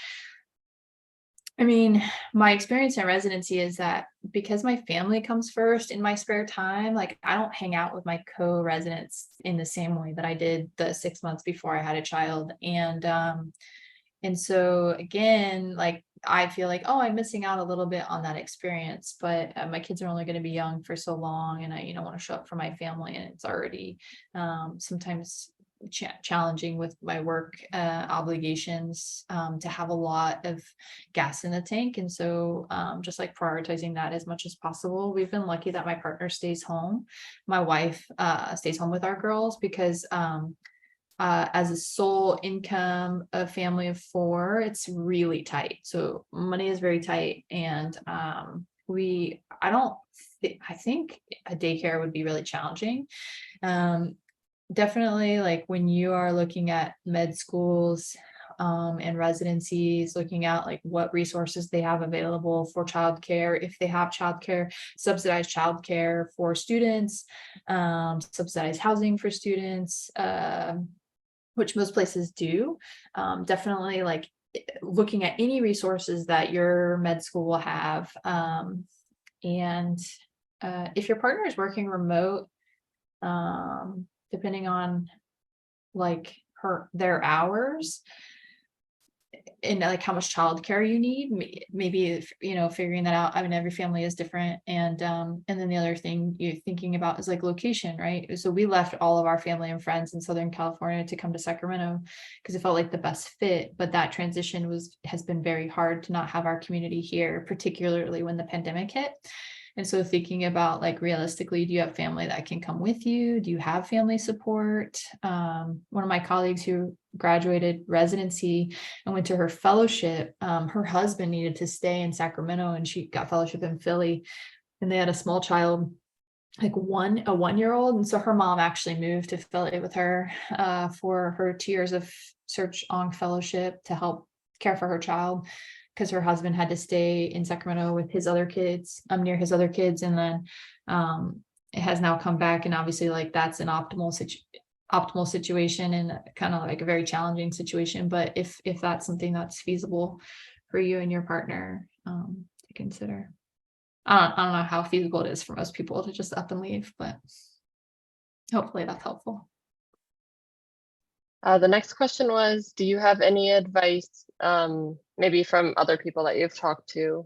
I mean, my experience in residency is that because my family comes first in my spare time, like I don't hang out with my co-residents in the same way that I did the 6 months before I had a child. And And so again, like I feel like, oh, I'm missing out a little bit on that experience, but my kids are only going to be young for so long, and I want to show up for my family, and it's already sometimes challenging with my work obligations to have a lot of gas in the tank. And so just like prioritizing that as much as possible. We've been lucky that my partner stays home. My wife stays home with our girls because as a sole income, a family of 4, it's really tight. So money is very tight. And I think a daycare would be really challenging. Definitely, like when you are looking at med schools and residencies, looking at like what resources they have available for childcare, if they have childcare, subsidized childcare for students, subsidized housing for students, which most places do. Definitely like looking at any resources that your med school will have. And if your partner is working remote, depending on like their hours and like how much childcare you need, maybe if, figuring that out. I mean, every family is different. And then the other thing you're thinking about is like location, right? So we left all of our family and friends in Southern California to come to Sacramento because it felt like the best fit. But that transition has been very hard to not have our community here, particularly when the pandemic hit. And so thinking about like realistically, do you have family that can come with you? Do you have family support? One of my colleagues who graduated residency and went to her fellowship, her husband needed to stay in Sacramento and she got fellowship in Philly, and they had a small child, like a 1-year-old. And so her mom actually moved to Philly with her for her 2 years of Search On fellowship to help care for her child, because her husband had to stay in Sacramento with his other kids, near his other kids. And then it has now come back. And obviously like that's an optimal situation and kind of like a very challenging situation. But if that's something that's feasible for you and your partner to consider. I don't know how feasible it is for most people to just up and leave, but hopefully that's helpful. The next question was, do you have any advice, maybe from other people that you've talked to,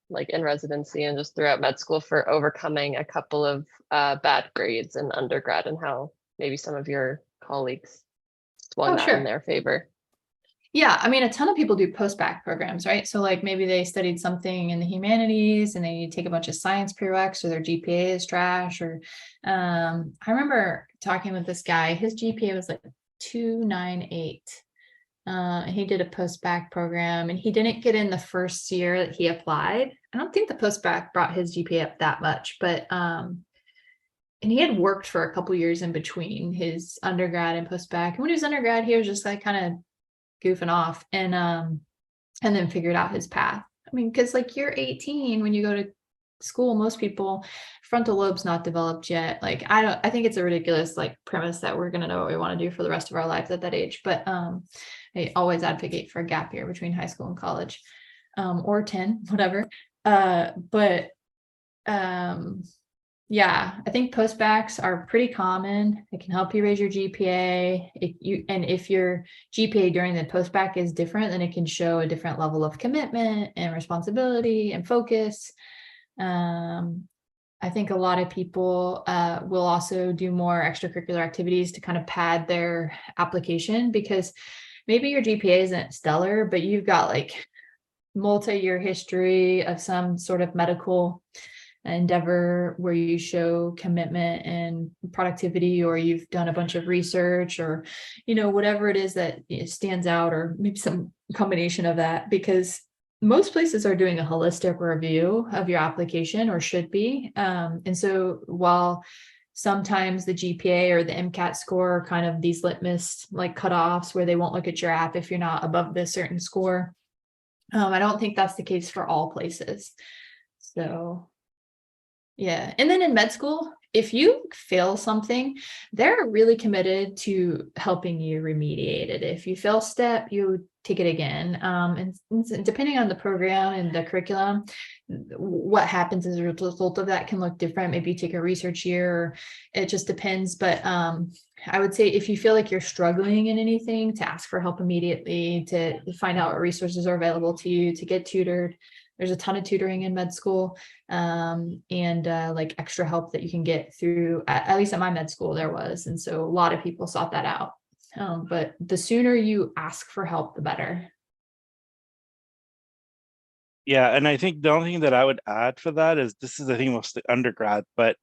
like in residency and just throughout med school, for overcoming a couple of bad grades in undergrad, and how maybe some of your colleagues swung that in their favor? Yeah, I mean, a ton of people do post-bac programs, right? So like maybe they studied something in the humanities and they take a bunch of science prereqs, or their GPA is trash. Or I remember talking with this guy, his GPA was like 298. He did a post-bac program and he didn't get in the first year that he applied. I don't think the post-bac brought his GPA up that much, but and he had worked for a couple years in between his undergrad and post-bac. And when he was undergrad, he was just like kind of goofing off and then figured out his path. I mean, because like you're 18 when you go to school, most people, frontal lobe's not developed yet. Like I think it's a ridiculous like premise that we're gonna know what we want to do for the rest of our lives at that age. But I always advocate for a gap year between high school and college, or 10, whatever. Yeah, I think post-bacs are pretty common. It can help you raise your GPA. If your GPA during the post-bac is different, then it can show a different level of commitment and responsibility and focus. I think a lot of people will also do more extracurricular activities to kind of pad their application, because maybe your GPA isn't stellar, but you've got like multi-year history of some sort of medical endeavor where you show commitment and productivity, or you've done a bunch of research, or whatever it is that stands out, or maybe some combination of that, because most places are doing a holistic review of your application, or should be. And so while sometimes the GPA or the MCAT score are kind of these litmus like cutoffs where they won't look at your app if you're not above this certain score, I don't think that's the case for all places. So yeah. And then in med school, if you fail something, they're really committed to helping you remediate it. If you fail STEP, you take it again. And depending on the program and the curriculum, what happens as a result of that can look different. Maybe you take a research year, or it just depends. But I would say if you feel like you're struggling in anything, to ask for help immediately, to find out what resources are available to you, to get tutored. There's a ton of tutoring in med school, and like extra help that you can get through, at least at my med school there was. And so a lot of people sought that out. But the sooner you ask for help, the better. Yeah, and I think the only thing that I would add for that is, this is, I think, mostly undergrad, but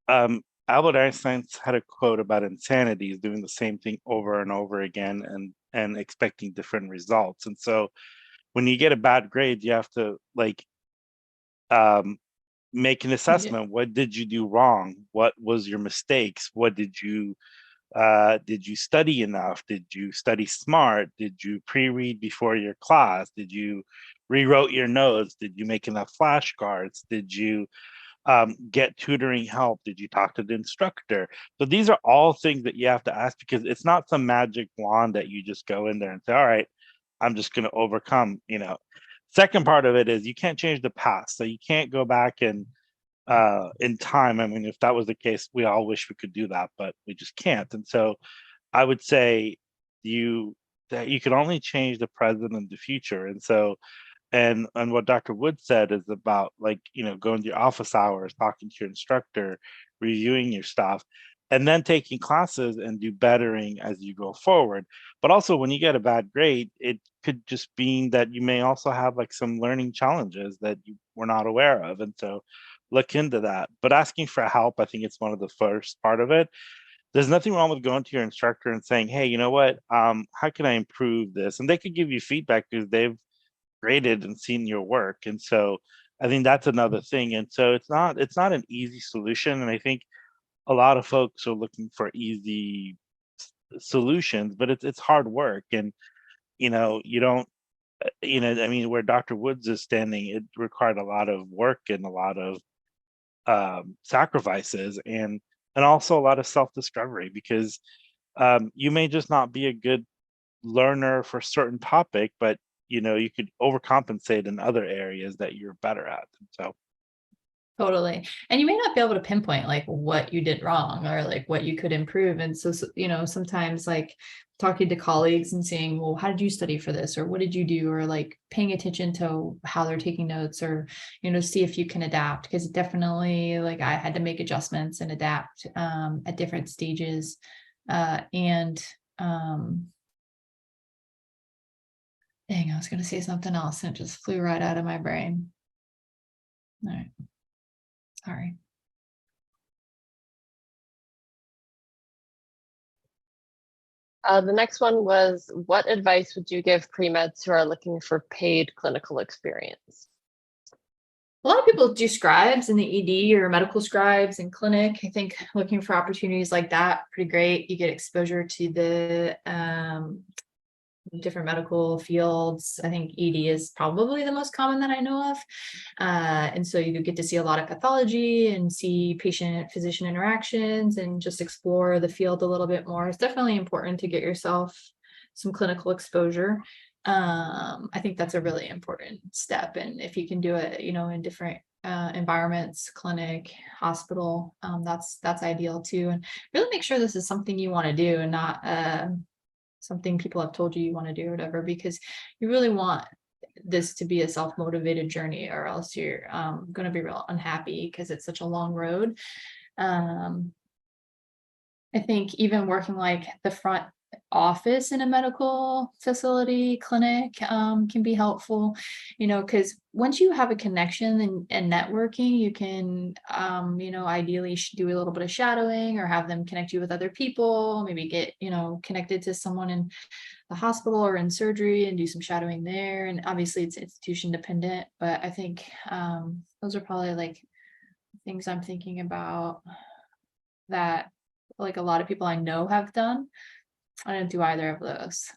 Albert Einstein had a quote about insanity is doing the same thing over and over again and expecting different results. And so when you get a bad grade, you have to like make an assessment. What did you do wrong? What was your mistakes? What did you study enough? Did you study smart? Did you pre-read before your class? Did you rewrote your notes? Did you make enough flashcards? Did you get tutoring help? Did you talk to the instructor? So these are all things that you have to ask, because it's not some magic wand that you just go in there and say, all right, I'm just going to overcome, Second part of it is you can't change the past. So you can't go back and in time. I mean, if that was the case, we all wish we could do that, but we just can't. And so I would say that you can only change the present and the future. And so, and what Dr. Wood said is about, like, going to your office hours, talking to your instructor, reviewing your stuff, and then taking classes and do bettering as you go forward. But also, when you get a bad grade, it could just mean that you may also have like some learning challenges that you were not aware of. And so look into that. But asking for help, I think it's one of the first part of it. There's nothing wrong with going to your instructor and saying, hey, you know what, how can I improve this? And they could give you feedback because they've graded and seen your work. And so I think that's another thing. And so it's not an easy solution. And I think a lot of folks are looking for easy solutions, but it's hard work. And you don't, I mean, where Dr. Woods is standing, it required a lot of work and a lot of sacrifices, and also a lot of self-discovery, because you may just not be a good learner for a certain topic, but you could overcompensate in other areas that you're better at. So Totally. And you may not be able to pinpoint like what you did wrong or like what you could improve. And so, sometimes like talking to colleagues and saying, well, how did you study for this? Or what did you do? Or like paying attention to how they're taking notes, or, see if you can adapt. Because definitely like I had to make adjustments and adapt at different stages. Dang, I was going to say something else and it just flew right out of my brain. All right. Sorry. The next one was, what advice would you give pre-meds who are looking for paid clinical experience? A lot of people do scribes in the ED or medical scribes in clinic. I think looking for opportunities like that, pretty great. You get exposure to the different medical fields. I think ED is probably the most common that I know of. And so you get to see a lot of pathology and see patient-physician interactions and just explore the field a little bit more. It's definitely important to get yourself some clinical exposure. I think that's a really important step. And if you can do it, in different environments, clinic, hospital, that's ideal too. And really make sure this is something you want to do and not something people have told you want to do or whatever, because you really want this to be a self-motivated journey, or else you're going to be real unhappy because it's such a long road. I think even working like the front office in a medical facility, clinic, can be helpful, because once you have a connection and networking, you can, ideally do a little bit of shadowing or have them connect you with other people, maybe get, connected to someone in the hospital or in surgery and do some shadowing there. And obviously it's institution dependent, but I think those are probably like things I'm thinking about that like a lot of people I know have done. I didn't do either of those.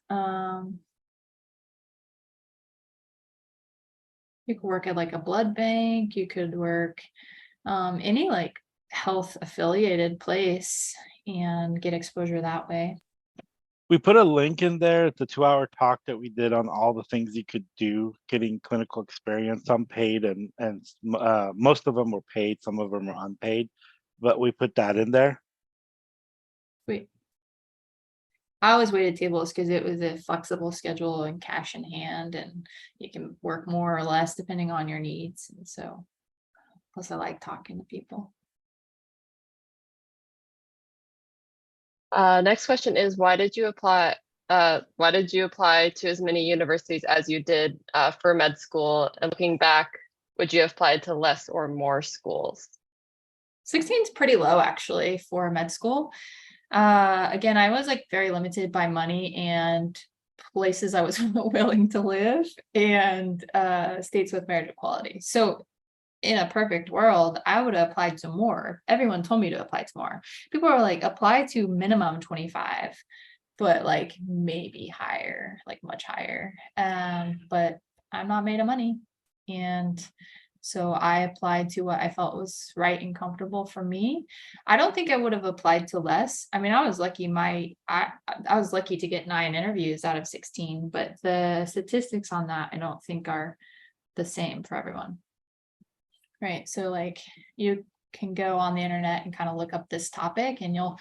You could work at like a blood bank. You could work any like health affiliated place and get exposure that way. We put a link in there, the 2-hour talk that we did on all the things you could do, getting clinical experience, some paid and most of them were paid, some of them are unpaid, but we put that in there. Wait. I always waited tables because it was a flexible schedule and cash in hand, and you can work more or less depending on your needs. And so, plus I like talking to people. Next question is, why did you apply to as many universities as you did for med school? And looking back, would you have applied to less or more schools? 16 is pretty low actually for med school. Again, I was like very limited by money and places I was willing to live and states with merit equality. So in a perfect world, I would have applied to more. Everyone told me to apply to more. People were like, apply to minimum 25, but like maybe higher, like much higher. But I'm not made of money. And so I applied to what I felt was right and comfortable for me. I don't think I would have applied to less. I mean, I was lucky. I was lucky to get 9 interviews out of 16, but the statistics on that I don't think are the same for everyone. Right. So like you can go on the internet and kind of look up this topic and you'll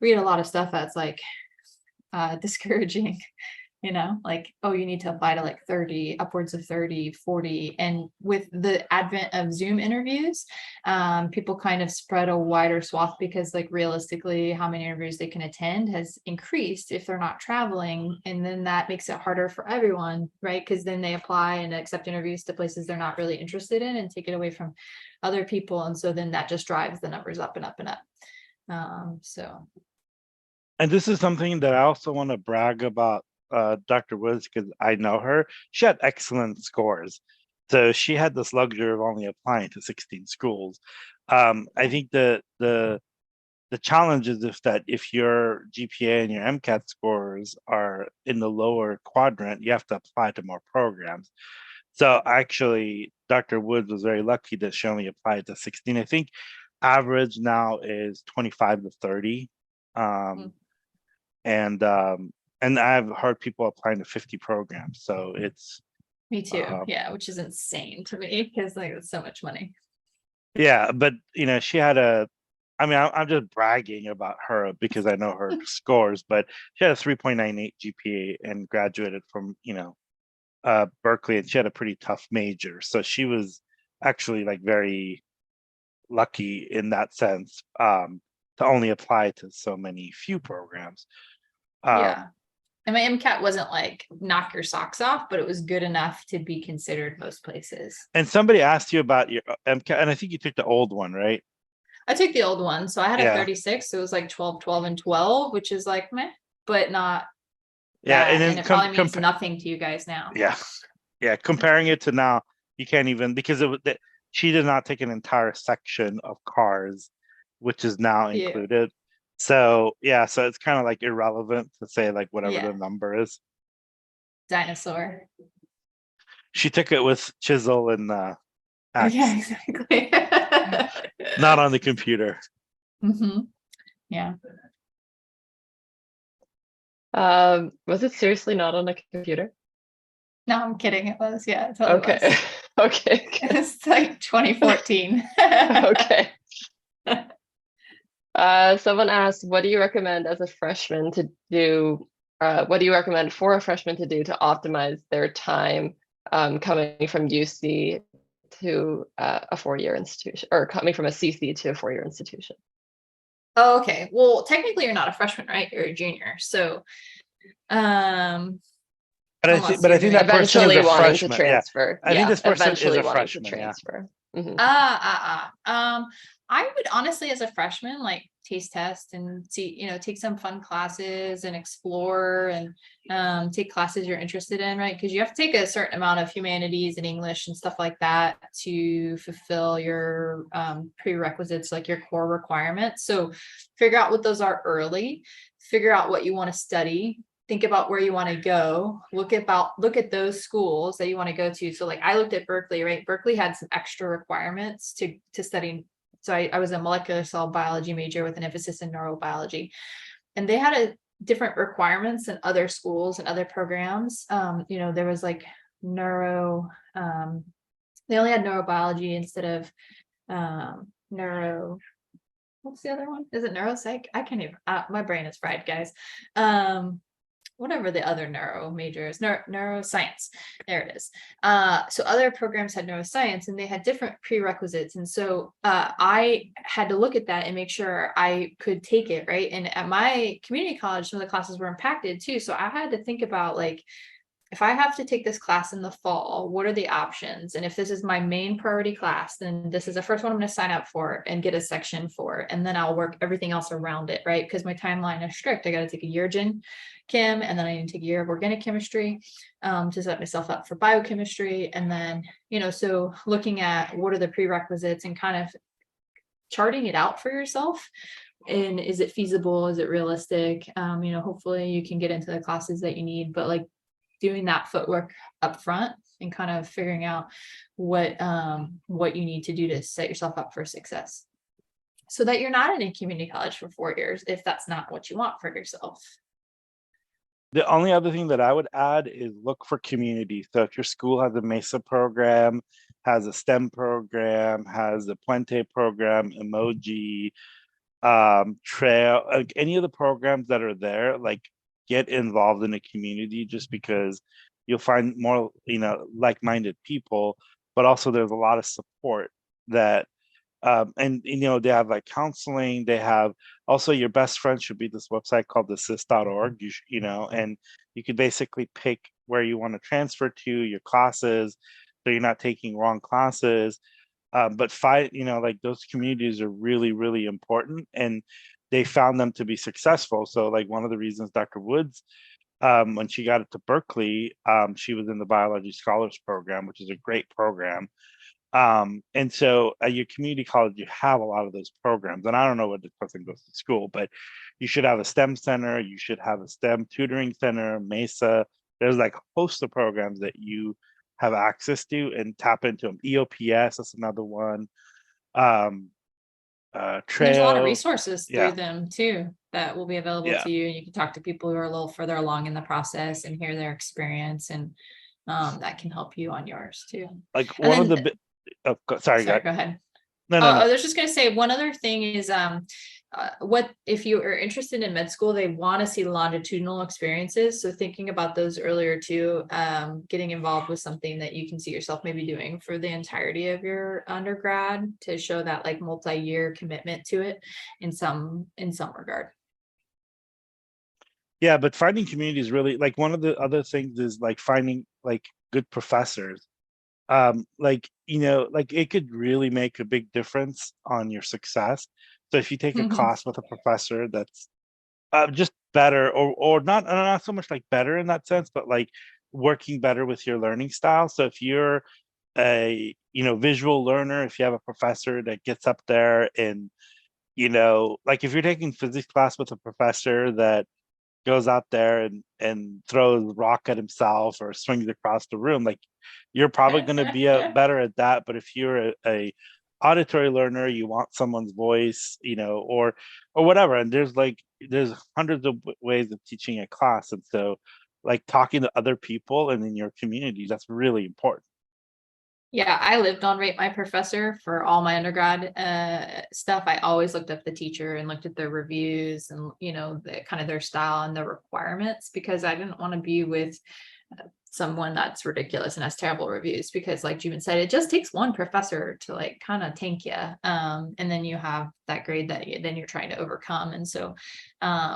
read a lot of stuff that's like discouraging, you know, like, oh, you need to apply to like 30, upwards of 30, 40. And with the advent of Zoom interviews, people kind of spread a wider swath because like realistically, how many interviews they can attend has increased if they're not traveling. And then that makes it harder for everyone, right? Because then they apply and accept interviews to places they're not really interested in and take it away from other people. And so then that just drives the numbers up and up and up. And this is something that I also want to brag about Dr. Woods, because I know her. She had excellent scores. So she had this luxury of only applying to 16 schools. I think the challenge is if your GPA and your MCAT scores are in the lower quadrant, you have to apply to more programs. So actually, Dr. Woods was very lucky that she only applied to 16. I think average now is 25 to 30. And I've heard people applying to 50 programs. So it's Me too. Yeah, which is insane to me because like it's so much money. Yeah, but you know, she had I'm just bragging about her because I know her scores, but she had a 3.98 GPA and graduated from, Berkeley, and she had a pretty tough major. So she was actually like very lucky in that sense, to only apply to so many few programs. Yeah. And my MCAT wasn't like knock your socks off, but it was good enough to be considered most places. And somebody asked you about your MCAT, and I think you took the old one, right? I took the old one. So I had a 36. So it was like 12, 12, and 12, which is like meh, but not Yeah, bad. And it probably means nothing to you guys now. Yeah. Comparing it to now, you can't even, because she did not take an entire section of cars, which is now included. So so it's kind of like irrelevant to say like whatever the number is. Dinosaur. She took it with chisel and axe. Yeah, exactly. Not on the computer. Yeah. Was it seriously not on a computer? No, I'm kidding. It was, yeah. It totally Okay. was. Okay. It's like 2014. Okay. Someone asked, what do you recommend as a freshman to do? What do you recommend for a freshman to do to optimize their time coming from UC to a 4-year institution, or coming from a CC to a 4-year institution? Oh, okay. Well, technically you're not a freshman, right? You're a junior. So, but I think that person is a freshman. To transfer. I think this person is a freshman. freshman. Transfer. I would honestly, as a freshman, like taste test and see, take some fun classes and explore and take classes you're interested in, right? Because you have to take a certain amount of humanities and English and stuff like that to fulfill your prerequisites, like your core requirements. So figure out what those are early, figure out what you want to study, think about where you want to go, look at those schools that you want to go to. So like I looked at Berkeley, right? Berkeley had some extra requirements to study. So I was a molecular cell biology major with an emphasis in neurobiology. And they had different requirements in other schools and other programs. You know, there was like neuro, they only had neurobiology instead of neuro, what's the other one? Is it neuropsych? I can't even, my brain is fried, guys. Whatever the other neuro major is, neuroscience. There it is. So other programs had neuroscience and they had different prerequisites. And so I had to look at that and make sure I could take it, right? And at my community college, some of the classes were impacted too. So I had to think about like, if I have to take this class in the fall, what are the options? And if this is my main priority class, then this is the first one I'm going to sign up for and get a section for. And then I'll work everything else around it, right? Because my timeline is strict. I got to take a year gen chem, and then I need to take a year of organic chemistry to set myself up for biochemistry. And then, you know, so looking at what are the prerequisites and kind of charting it out for yourself. And is it feasible? Is it realistic? You know, hopefully you can get into the classes that you need, but like, doing that footwork up front and kind of figuring out what you need to do to set yourself up for success so that you're not in a community college for 4 years if that's not what you want for yourself. The only other thing that I would add is look for community. So if your school has a MESA program, has a STEM program, has a Puente program, Emoji, Trail, like any of the programs that are there, like get involved in a community, just because you'll find more, you know, like-minded people, but also there's a lot of support that and you know, they have like counseling, they have also your best friend should be this website called assist.org, you know, and you could basically pick where you want to transfer to your classes so you're not taking wrong classes. But you know, like those communities are really, really important, and they found them to be successful. So like one of the reasons Dr. Woods, when she got it to Berkeley, she was in the Biology Scholars Program, which is a great program. And so at your community college, you have a lot of those programs. And I don't know what this person goes to school, but you should have a STEM center, you should have a STEM tutoring center, MESA. There's like a host of programs that you have access to and tap into them. EOPS, that's another one. There's a lot of Trail, resources yeah. through them too that will be available Yeah. to you. You can talk to people who are a little further along in the process and hear their experience, and that can help you on yours too. Like And one of then- the sorry, go ahead. No. I was just going to say one other thing is what if you are interested in med school, they want to see longitudinal experiences. So thinking about those earlier too, getting involved with something that you can see yourself maybe doing for the entirety of your undergrad to show that like multi-year commitment to it in some regard. Yeah, but finding community is really like one of the other things is like finding like good professors. Like, you know, like it could really make a big difference on your success. So if you take a class with a professor that's just better, or not so much like better in that sense, but like working better with your learning style. So if you're a, you know, visual learner, if you have a professor that gets up there and, you know, like if you're taking physics class with a professor that goes out there and throws a rock at himself or swings across the room, like you're probably going to be better at that. But if you're a auditory learner, you want someone's voice, you know, or whatever, and there's hundreds of ways of teaching a class, and so like talking to other people and in your community, that's really important. Yeah, I lived on Rate My Professor for all my undergrad stuff. I always looked up the teacher and looked at their reviews and, you know, the kind of their style and their requirements, because I didn't want to be with someone that's ridiculous and has terrible reviews, because like Juven said, it just takes one professor to like kind of tank you. And then you have that grade that then you're trying to overcome. And so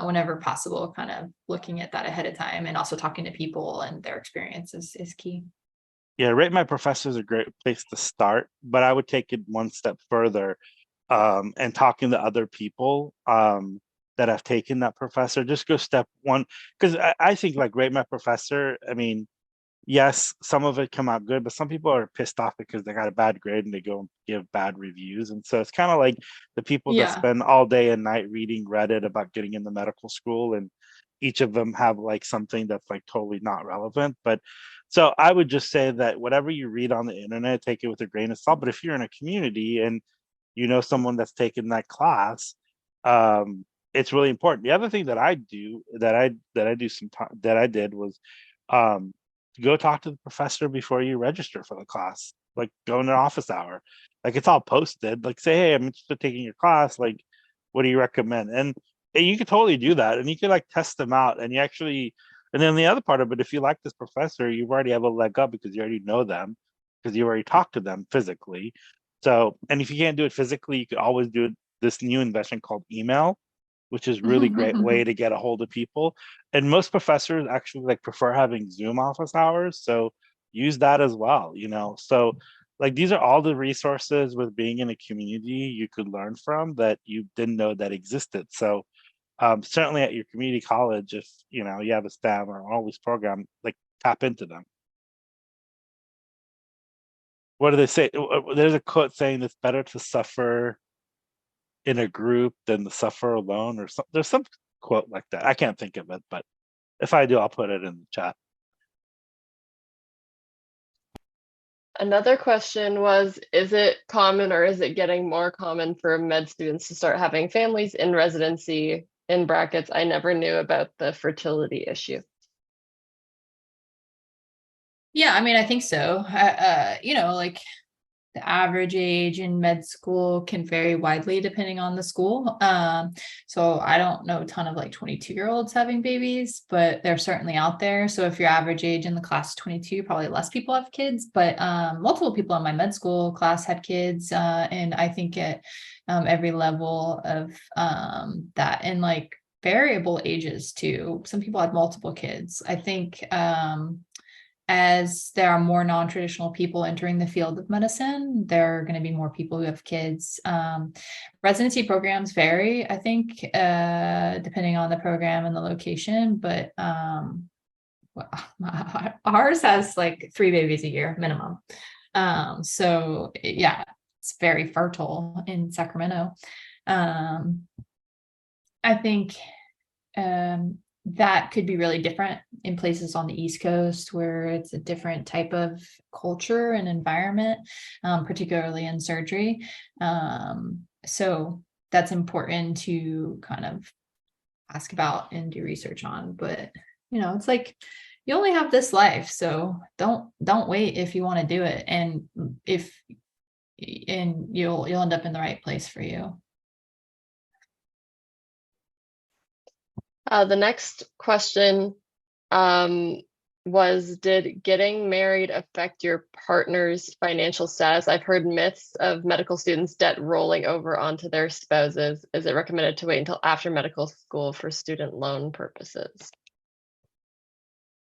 whenever possible, kind of looking at that ahead of time and also talking to people and their experience is key. Yeah, Rate My Professor is a great place to start, but I would take it one step further and talking to other people that have taken that professor. Just go step one, because I think like Rate My Professor, I mean, yes, some of it come out good, but some people are pissed off because they got a bad grade and they go and give bad reviews. And so it's kind of like the people that spend all day and night reading Reddit about getting into medical school, and each of them have like something that's like totally not relevant. But so I would just say that whatever you read on the internet, take it with a grain of salt. But if you're in a community and you know someone that's taken that class, it's really important. The other thing that I do that I did was go talk to the professor before you register for the class. Like go in an office hour. Like it's all posted. Like say, hey, I'm interested in taking your class. Like, what do you recommend? And you could totally do that. And you could like test them out. And you actually, and then the other part of it, if you like this professor, you already have a leg up because you already know them, because you already talked to them physically. So, and if you can't do it physically, you could always do it, this new invention called email, which is really great way to get a hold of people. And most professors actually like prefer having Zoom office hours. So use that as well, you know? So like, these are all the resources with being in a community you could learn from that you didn't know that existed. So certainly at your community college, if you know you have a STEM or always program, like tap into them. What do they say? There's a quote saying it's better to suffer in a group than to suffer alone, or something. There's some quote like that. I can't think of it, but if I do, I'll put it in the chat. Another question was, is it common or is it getting more common for med students to start having families in residency? In brackets, I never knew about the fertility issue. Yeah, I mean, I think so. You know, like the average age in med school can vary widely depending on the school. So I don't know a ton of like 22-year-olds having babies, but they're certainly out there. So if your average age in the class is 22, probably less people have kids, but multiple people in my med school class had kids. And I think at every level of that, and like variable ages too. Some people had multiple kids. I think as there are more non-traditional people entering the field of medicine, there are going to be more people who have kids. Residency programs vary, I think, depending on the program and the location, but ours has like 3 babies a year minimum. So yeah, it's very fertile in Sacramento. I think that could be really different in places on the East Coast where it's a different type of culture and environment, particularly in surgery. So that's important to kind of ask about and do research on. But you know, it's like you only have this life, so don't wait if you want to do it, and you'll end up in the right place for you. The next question was, did getting married affect your partner's financial status? I've heard myths of medical students' debt rolling over onto their spouses. Is it recommended to wait until after medical school for student loan purposes?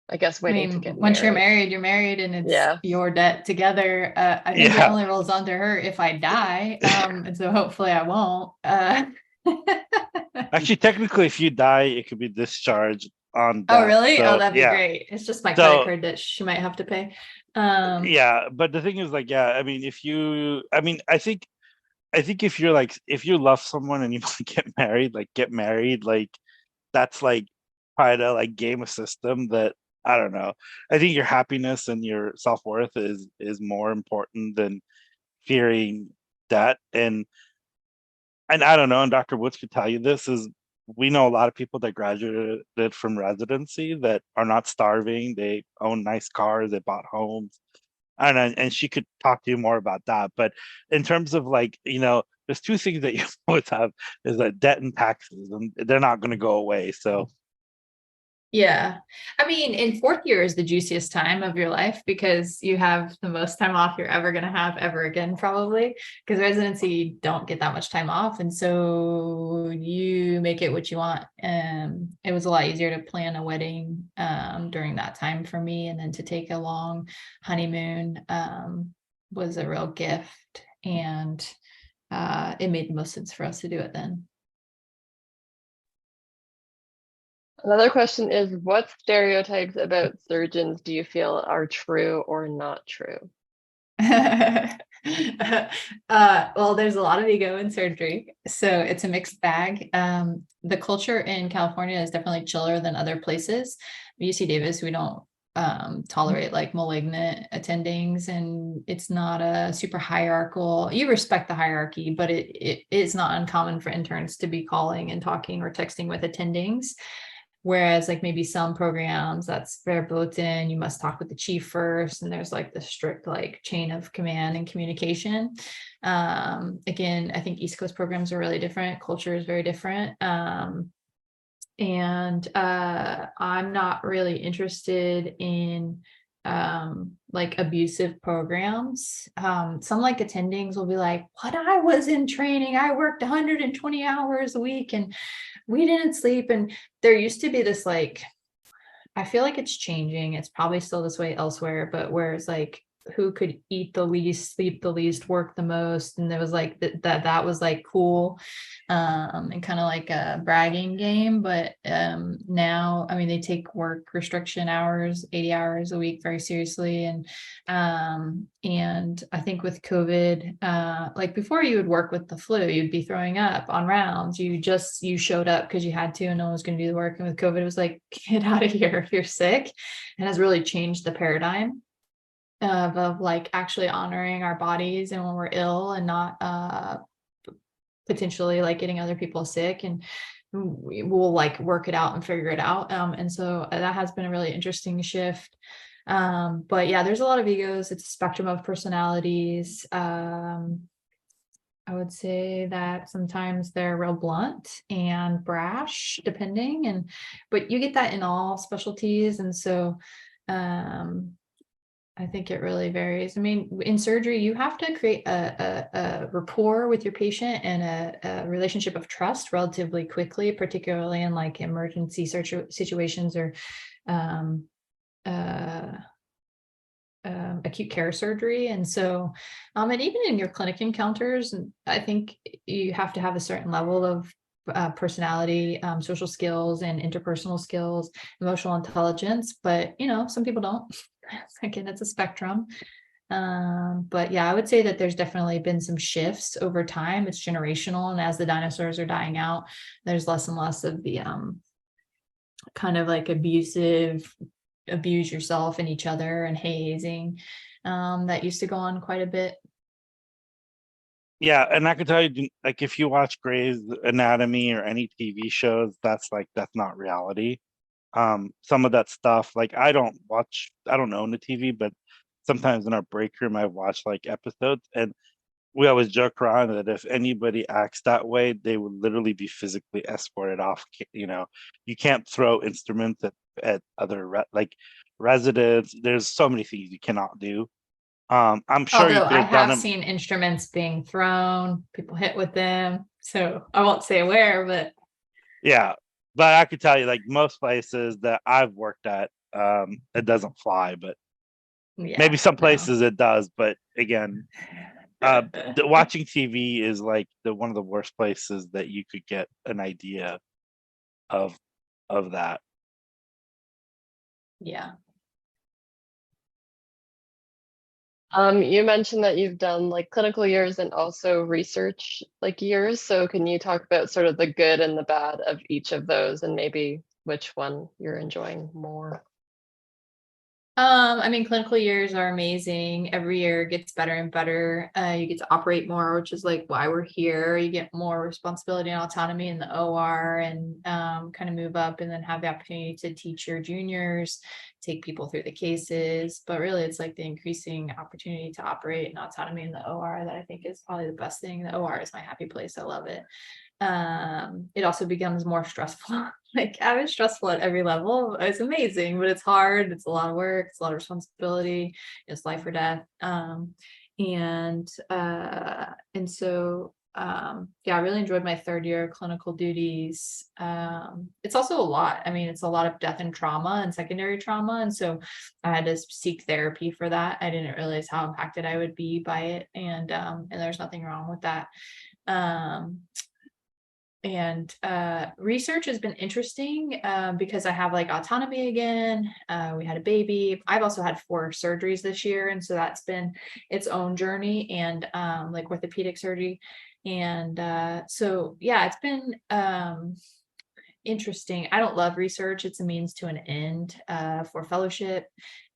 I guess waiting to get once married. you're married and it's your debt together. I think it only rolls onto her if I die. And so hopefully I won't. Actually, technically, if you die, it could be discharged on death. Oh, really? So, oh, that'd be great. It's just my credit card that she might have to pay. Yeah, but the thing is, like, yeah, I mean, I think if you're like, if you love someone and you want to get married, like that's like try to like game a system that, I don't know. I think your happiness and your self-worth is more important than fearing debt. And I don't know, and Dr. Woods could tell you this, is we know a lot of people that graduated from residency that are not starving. They own nice cars, they bought homes. And she could talk to you more about that. But in terms of like, you know, there's 2 things that you always have is that debt and taxes, and they're not going to go away. So yeah, I mean, in 4th year is the juiciest time of your life because you have the most time off you're ever going to have ever again, probably, because residency don't get that much time off. And so you make it what you want. It was a lot easier to plan a wedding during that time for me. And then to take a long honeymoon was a real gift. And it made the most sense for us to do it then. Another question is, what stereotypes about surgeons do you feel are true or not true? Well, there's a lot of ego in surgery, so it's a mixed bag. The culture in California is definitely chiller than other places. UC Davis, we don't tolerate like malignant attendings, and it's not a super hierarchical. You respect the hierarchy, but it is not uncommon for interns to be calling and talking or texting with attendings. Whereas like maybe some programs that's verboten, you must talk with the chief first, and there's like the strict like chain of command and communication. Again, I think East Coast programs are really different. Culture is very different. And I'm not really interested in like abusive programs. Some like attendings will be like, "What, I was in training, I worked 120 hours a week and we didn't sleep." And there used to be this like, I feel like it's changing. It's probably still this way elsewhere, but whereas like who could eat the least, sleep the least, work the most, and there was like that was like cool, and kind of like a bragging game. But now, I mean, they take work restriction hours, 80 hours a week, very seriously. And I think with COVID, like before, you would work with the flu, you'd be throwing up on rounds, you showed up because you had to and no one was going to do the work. And with COVID, it was like, get out of here if you're sick, and has really changed the paradigm of like actually honoring our bodies and when we're ill, and not potentially like getting other people sick, and we will like work it out and figure it out. And so that has been a really interesting shift. But yeah, there's a lot of egos. It's a spectrum of personalities. I would say that sometimes they're real blunt and brash, depending, but you get that in all specialties. And so I think it really varies. I mean, in surgery, you have to create a rapport with your patient and a relationship of trust relatively quickly, particularly in like emergency situations or acute care surgery. And so, and even in your clinic encounters, I think you have to have a certain level of personality, social skills, and interpersonal skills, emotional intelligence. But some people don't. Again, it's a spectrum. But yeah, I would say that there's definitely been some shifts over time. It's generational, and as the dinosaurs are dying out, there's less and less of the kind of like abuse yourself and each other and hazing that used to go on quite a bit. Yeah, and I can tell you, like, if you watch Grey's Anatomy or any TV shows, that's not reality. Some of that stuff, like, I don't own the TV, but sometimes in our break room, I watch like episodes, and we always joke around that if anybody acts that way, they would literally be physically escorted off. You can't throw instruments at other residents. There's so many things you cannot do. I'm sure you Although could I have done have them. seen instruments being thrown, people hit with them. So I won't say where, but Yeah, but I could tell you, like, most places that I've worked at, it doesn't fly, but yeah, maybe some no. places it does. But again, watching TV is like one of the worst places that you could get an idea of that. Yeah. You mentioned that you've done like clinical years and also research like years. So can you talk about sort of the good and the bad of each of those, and maybe which one you're enjoying more? I mean, clinical years are amazing. Every year gets better and better. You get to operate more, which is like why we're here. You get more responsibility and autonomy in the OR, and kind of move up, and then have the opportunity to teach your juniors, take people through the cases. But really, it's like the increasing opportunity to operate and autonomy in the OR that I think is probably the best thing. The OR is my happy place. I love it. It also becomes more stressful. Like, I was stressful at every level. It's amazing, but it's hard. It's a lot of work. It's a lot of responsibility. It's life or death. And so yeah, I really enjoyed my third year of clinical duties. It's also a lot. I mean, it's a lot of death and trauma and secondary trauma. And so I had to seek therapy for that. I didn't realize how impacted I would be by it. And there's nothing wrong with that. And research has been interesting because I have like autonomy again. We had a baby. I've also had 4 surgeries this year. And so that's been its own journey, and like orthopedic surgery. And so, yeah, it's been interesting. I don't love research. It's a means to an end for fellowship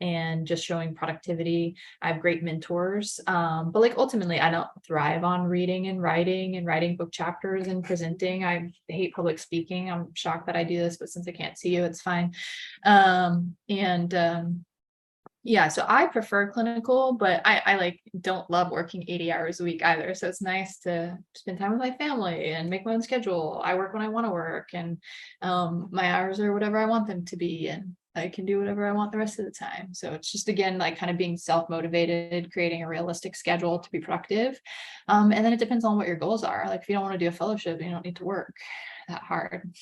and just showing productivity. I have great mentors, but like ultimately I don't thrive on reading and writing book chapters and presenting. I hate public speaking. I'm shocked that I do this, but since I can't see you, it's fine. Yeah, so I prefer clinical, but I like don't love working 80 hours a week either. So it's nice to spend time with my family and make my own schedule. I work when I want to work, and my hours are whatever I want them to be, and I can do whatever I want the rest of the time. So it's just, again, like kind of being self-motivated, creating a realistic schedule to be productive. And then it depends on what your goals are. Like if you don't want to do a fellowship, you don't need to work that hard.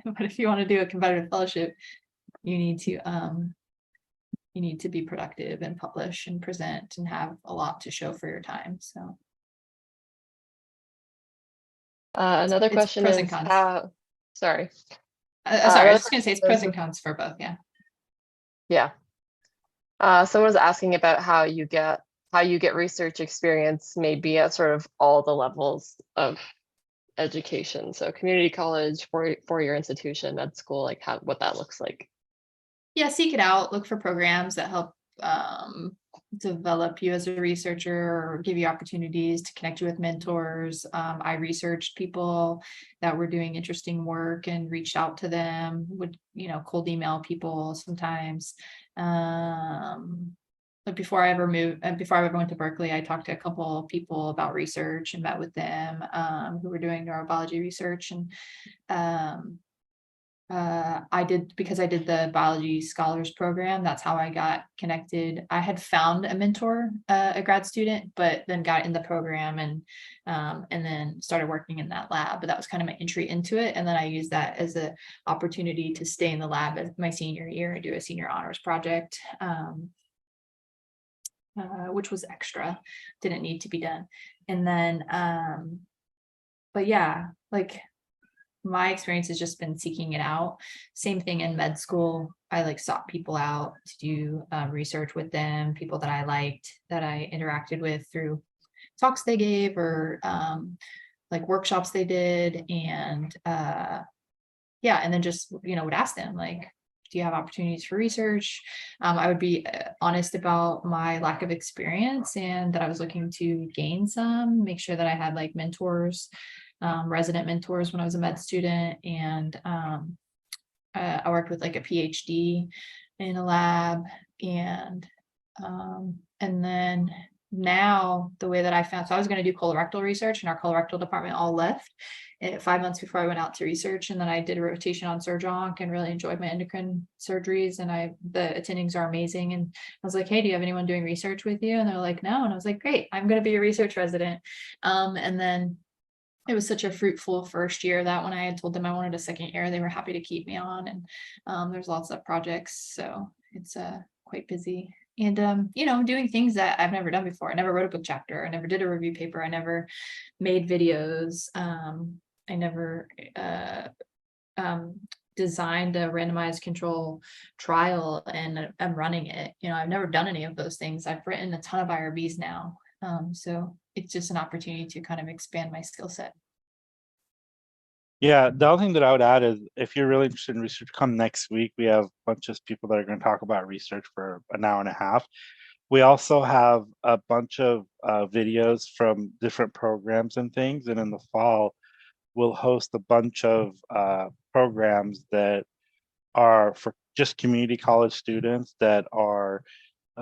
But if you want to do a competitive fellowship, you need to be productive and publish and present and have a lot to show for your time. So Another it's question pros is and cons. sorry. Sorry, I Another was just gonna say it's question pros is- and cons for both. Yeah. Yeah. Someone was asking about how you get research experience, maybe at sort of all the levels of education. So community college, four-year institution, med school, like what that looks like. Yeah, seek it out. Look for programs that help develop you as a researcher or give you opportunities to connect you with mentors. I researched people that were doing interesting work and reached out to them, would, cold email people sometimes. But before I ever went to Berkeley, I talked to a couple people about research and met with them who were doing neurobiology research. And because I did the biology scholars program, that's how I got connected. I had found a mentor, a grad student, but then got in the program and then started working in that lab. But that was kind of my entry into it. And then I used that as an opportunity to stay in the lab as my senior year and do a senior honors project, which was extra, didn't need to be done. And then, but yeah, like, my experience has just been seeking it out. Same thing in med school. I sought people out to do research with them, people that I liked, that I interacted with through talks they gave or workshops they did. And and then just, would ask them do you have opportunities for research? I would be honest about my lack of experience and that I was looking to gain some, make sure that I had mentors, resident mentors when I was a med student. And I worked with a PhD in a lab. And then now the way that I found, so I was going to do colorectal research, and our colorectal department all left 5 months before I went out to research. And then I did a rotation on surg-onc and really enjoyed my endocrine surgeries, and the attendings are amazing. And I was like, hey, do you have anyone doing research with you? And they're like, no. And I was like, great, I'm going to be a research resident. And then it was such a fruitful first year that when I had told them I wanted a second year, they were happy to keep me on. And there's lots of projects, so it's quite busy. And doing things that I've never done before. I never wrote a book chapter. I never did a review paper. I never made videos. I never designed a randomized control trial, and I'm running it. I've never done any of those things. I've written a ton of IRBs now. So it's just an opportunity to kind of expand my skill set. Yeah, the other thing that I would add is if you're really interested in research, come next week. We have a bunch of people that are going to talk about research for an hour and a half. We also have a bunch of videos from different programs and things. And in the fall, we'll host a bunch of programs that are for just community college students that are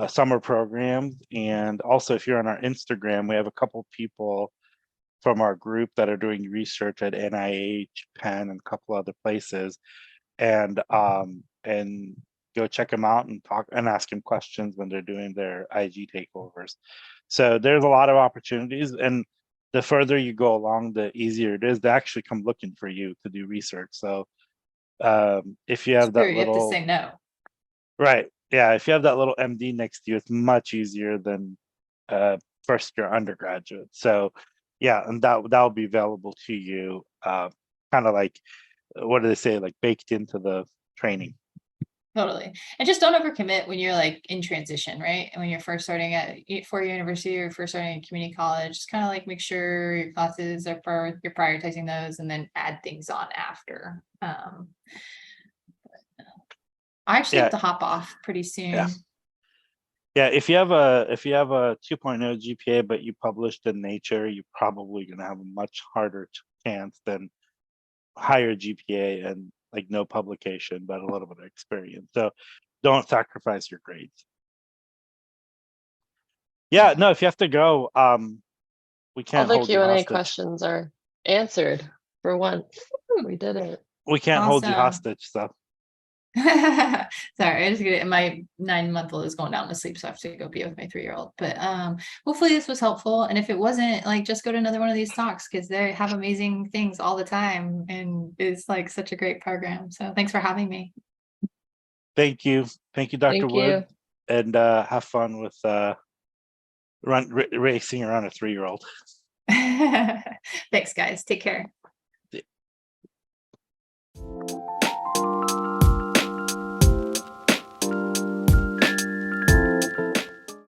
summer programs. And also, if you're on our Instagram, we have a couple people from our group that are doing research at NIH, Penn, and a couple other places, and go check them out and talk and ask them questions when they're doing their IG takeovers. So there's a lot of opportunities, and the further you go along, the easier it is to actually come looking for you to do research. So if you have that you have to say no. Right. Yeah. If you have that little MD next to you, it's much easier than first year undergraduate. So yeah, and that'll be available to you, kind of what do they say, baked into the training. Totally. And just don't overcommit when you're like in transition, right? And when you're first starting at four-year university or first starting at community college, just kind of like make sure your classes are you're prioritizing those and then add things on after. I actually have to hop off pretty soon. Yeah, if you have a 2.0 GPA but you published in Nature, you're probably going to have a much harder chance than higher GPA and like no publication but a little bit of experience. So don't sacrifice your grades. Yeah, no, if you have to go, we can't All the hold you Q&A hostage. questions are answered for once. We did it. We can't hold you hostage, so. Sorry, I just get it. My 9-month-old is going down to sleep, so I have to go be with my 3-year-old. But hopefully this was helpful. And if it wasn't, like, just go to another one of these talks because they have amazing things all the time, and it's like such a great program. So thanks for having me. Thank you, Dr. Thank Wood, and have fun with racing around a 3-year-old. Thanks, guys. Take care.